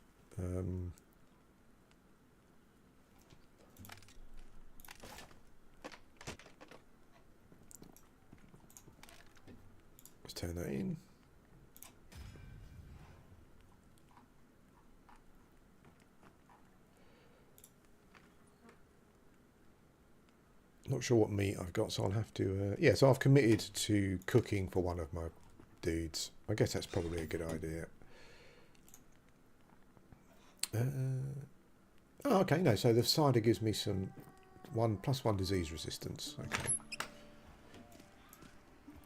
Speaker 1: Let's turn that in. Not sure what meat I've got, so I'll have to... yeah, so I've committed to cooking for one of my dudes. I guess that's probably a good idea. Oh, okay, no, so the cider gives me some +1 disease resistance. Okay.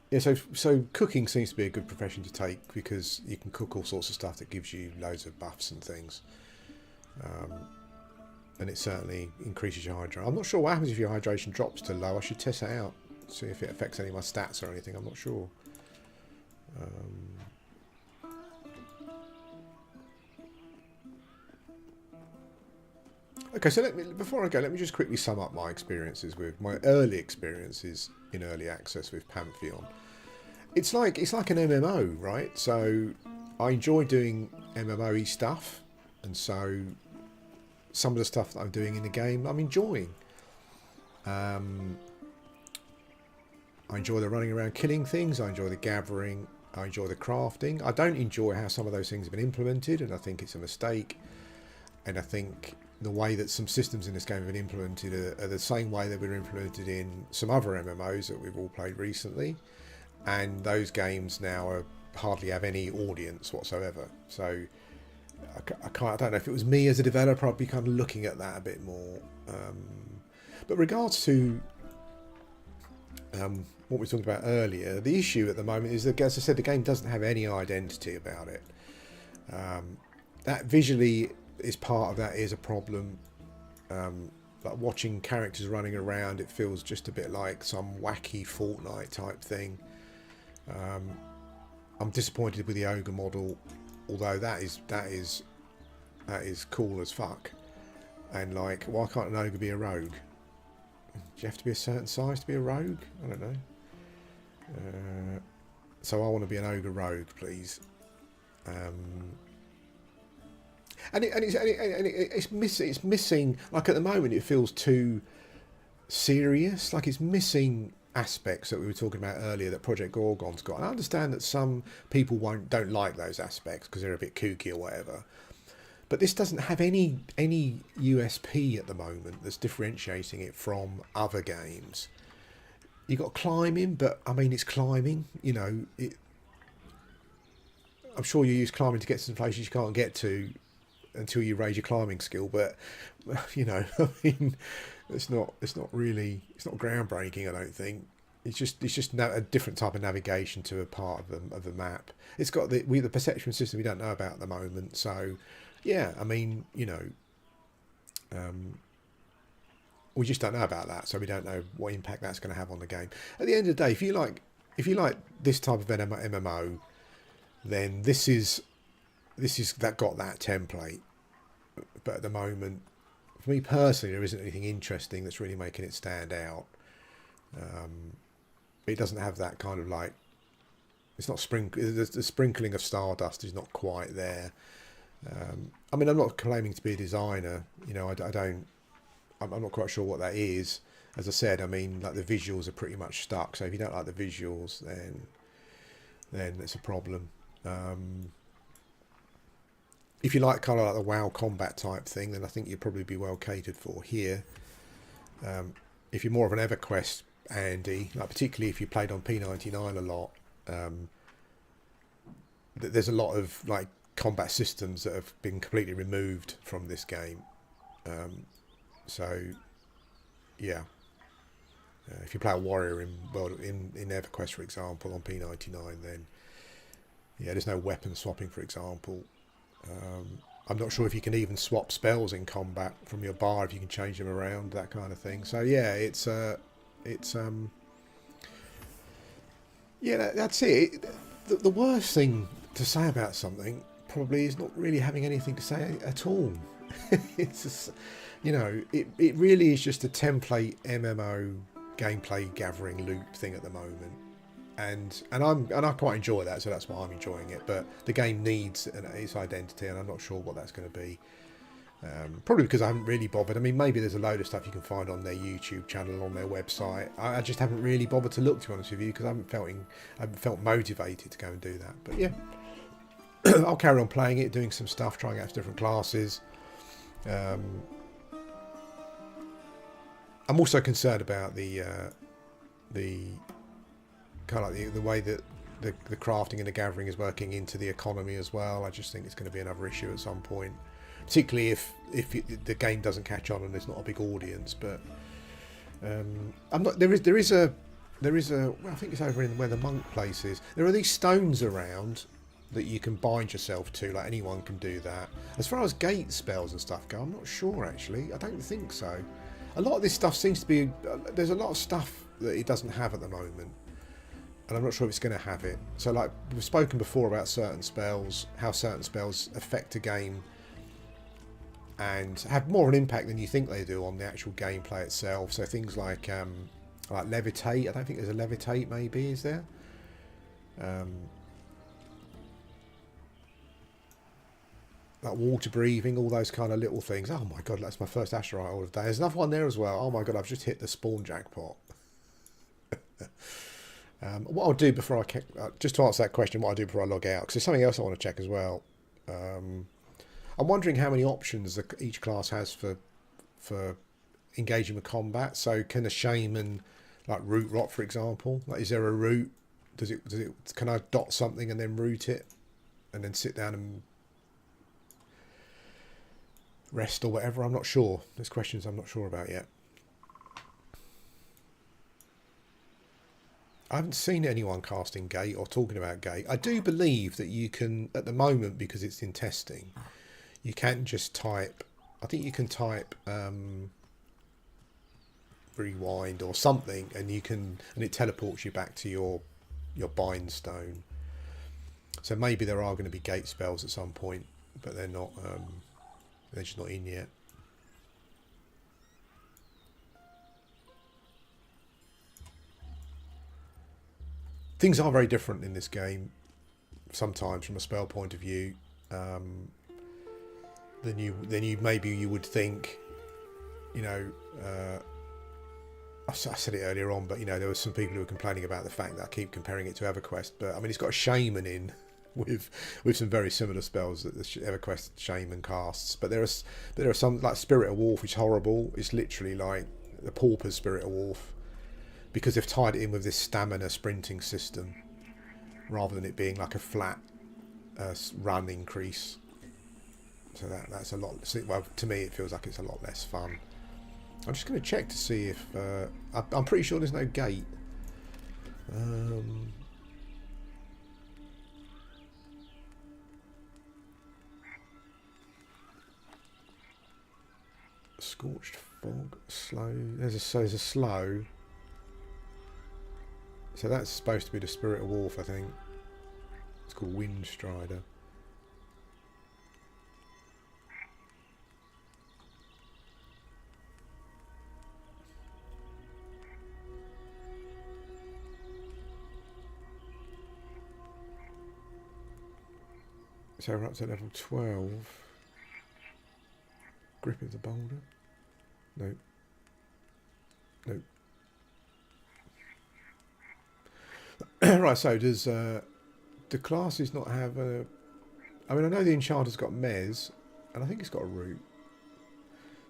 Speaker 1: Yeah, so cooking seems to be a good profession to take because you can cook all sorts of stuff that gives you loads of buffs and things. And it certainly increases your hydration. I'm not sure what happens if your hydration drops to low. I should test that out, see if it affects any of my stats or anything. I'm not sure. Okay, so before I go, let me just quickly sum up my early experiences in early access with Pantheon. It's like an MMO, right? So I enjoy doing MMO-y stuff, and so some of the stuff that I'm doing in the game, I'm enjoying. I enjoy the running around killing things. I enjoy the gathering. I enjoy the crafting. I don't enjoy how some of those things have been implemented, and I think it's a mistake. And I think the way that some systems in this game have been implemented are the same way that were implemented in some other MMOs that we've all played recently. And those games now hardly have any audience whatsoever. So I don't know if it was me as a developer, I'd be kind of looking at that a bit more. But regards to what we were talking about earlier, the issue at the moment is that, as I said, the game doesn't have any identity about it. That visually is part of that is a problem. Like watching characters running around, it feels just a bit like some wacky Fortnite type thing. I'm disappointed with the ogre model, although that is cool as fuck. And like, why can't an ogre be a rogue? Do you have to be a certain size to be a rogue? I don't know. So I want to be an ogre rogue, please. And it's missing. Like at the moment, it feels too serious. Like it's missing aspects that we were talking about earlier that Project Gorgon's got. And I understand that some people don't like those aspects because they're a bit kooky or whatever. But this doesn't have any USP at the moment that's differentiating it from other games. You got climbing, but I mean it's climbing. You know, I'm sure you use climbing to get to some places you can't get to until you raise your climbing skill. But you know, I mean, it's not groundbreaking. I don't think. It's just a different type of navigation to a part of the map. It's got the perception system we don't know about at the moment. So. Yeah, I mean, you know, we just don't know about that, so we don't know what impact that's going to have on the game. At the end of the day, if you like this type of MMO, then this is got that template. But at the moment, for me personally, there isn't anything interesting that's really making it stand out. It doesn't have that kind of like, it's not the sprinkling of stardust is not quite there. I mean, I'm not claiming to be a designer, you know, I'm not quite sure what that is. As I said, I mean, like the visuals are pretty much stuck, so if you don't like the visuals, then it's a problem. If you like kind of like the WoW combat type thing, then I think you'd probably be well catered for here. If you're more of an EverQuest Andy, like particularly if you played on P99 a lot, there's a lot of like combat systems that have been completely removed from this game. So yeah, if you play a warrior in EverQuest, for example, on P99, then yeah, there's no weapon swapping, for example. I'm not sure if you can even swap spells in combat from your bar, if you can change them around, that kind of thing. So yeah, yeah, that's it. The worst thing to say about something probably is not really having anything to say at all. It's just, you know, it really is just a template MMO gameplay gathering loop thing at the moment, and I quite enjoy that, so that's why I'm enjoying it. But the game needs its identity, and I'm not sure what that's going to be. Probably because I haven't really bothered. I mean, maybe there's a load of stuff you can find on their YouTube channel, on their website. I just haven't really bothered to look, to be honest with you, because I haven't felt motivated to go and do that. But yeah. I'll carry on playing it, doing some stuff, trying out different classes. I'm also concerned about the kind of like the way that the crafting and the gathering is working into the economy as well. I just think it's going to be another issue at some point, particularly if the game doesn't catch on and there's not a big audience. But I'm not. There is a. Well, I think it's over in where the monk place is. There are these stones around that you can bind yourself to. Like anyone can do that. As far as gate spells and stuff go, I'm not sure actually. I don't think so. A lot of this stuff seems to be. There's a lot of stuff that it doesn't have at the moment. And I'm not sure if it's going to have it. So, like, we've spoken before about certain spells, how certain spells affect a game and have more of an impact than you think they do on the actual gameplay itself. So things like levitate. I don't think there's a levitate, maybe, is there? Like water breathing, all those kind of little things. Oh my god, that's my first Asherite all of day. There's another one there as well. Oh my god, I've just hit the spawn jackpot. What I'll do before just to answer that question, what I'll do before I log out, because there's something else I want to check as well. I'm wondering how many options each class has for engaging with combat. So can a shaman like root rot, for example? Like, is there a root? Can I dot something and then root it, and then sit down and rest or whatever? I'm not sure. There's questions I'm not sure about yet. I haven't seen anyone casting gate or talking about gate. I do believe that you can, at the moment, because it's in testing, you can just type, I think you can type rewind or something, and it teleports you back to your bind stone. So maybe there are going to be gate spells at some point, but they're not, they're just not in yet. Things are very different in this game, sometimes from a spell point of view, than you maybe you would think. You know, I said it earlier on, but you know, there were some people who were complaining about the fact that I keep comparing it to EverQuest. But I mean, it's got a Shaman in with some very similar spells that the EverQuest Shaman casts. But there are some, like Spirit of Wolf, which is horrible. It's literally like the Pauper's Spirit of Wolf, because they've tied it in with this stamina sprinting system rather than it being like a flat run increase. So that's a lot. Well, to me, it feels like it's a lot less fun. I'm just going to check to see if I'm pretty sure there's no gate. Scorched fog, slow. There's a slow. So that's supposed to be the Spirit of Wolf, I think. It's called Wind Strider. So we're up to level 12. Grip of the Boulder. Nope. Nope. Right, so does the classes not have a... I mean, I know the Enchanter's got Mez, and I think it's got a root.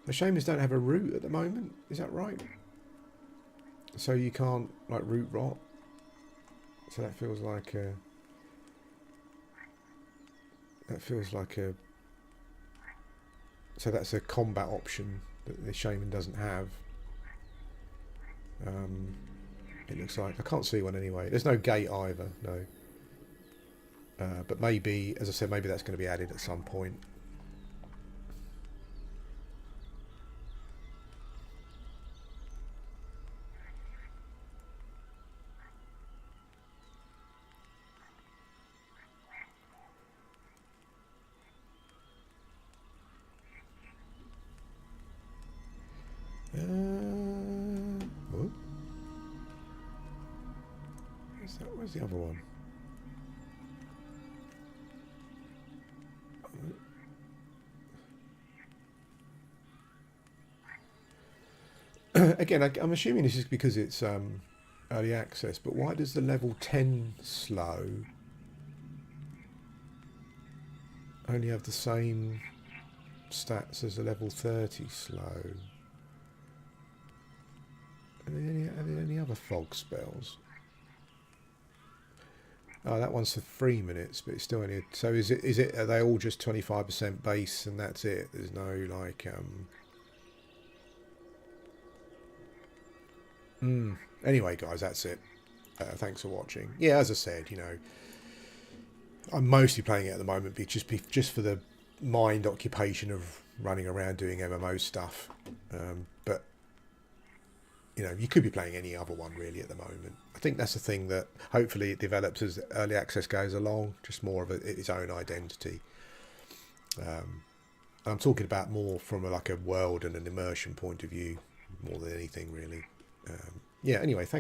Speaker 1: The Shamans don't have a root at the moment, is that right? So you can't, like, root rot. So that feels like a... So that's a combat option that the Shaman doesn't have. It looks like. I can't see one anyway. There's no gate either, no. But maybe, as I said, maybe that's going to be added at some point. Where's the other one? Again, I'm assuming this is because it's early access, but why does the level 10 slow only have the same stats as the level 30 slow? Are there any other fog spells? Oh, that one's for 3 minutes, but it's still only. So is it? Are they all just 25% base and that's it? There's no like. Anyway, guys, that's it. Thanks for watching. Yeah, as I said, you know, I'm mostly playing it at the moment, just for the mind occupation of running around doing MMO stuff. But you know, you could be playing any other one really at the moment. I think that's the thing that hopefully it develops as early access goes along, just more of its own identity. I'm talking about more from like a world and an immersion point of view, more than anything really. Yeah. Anyway, thanks.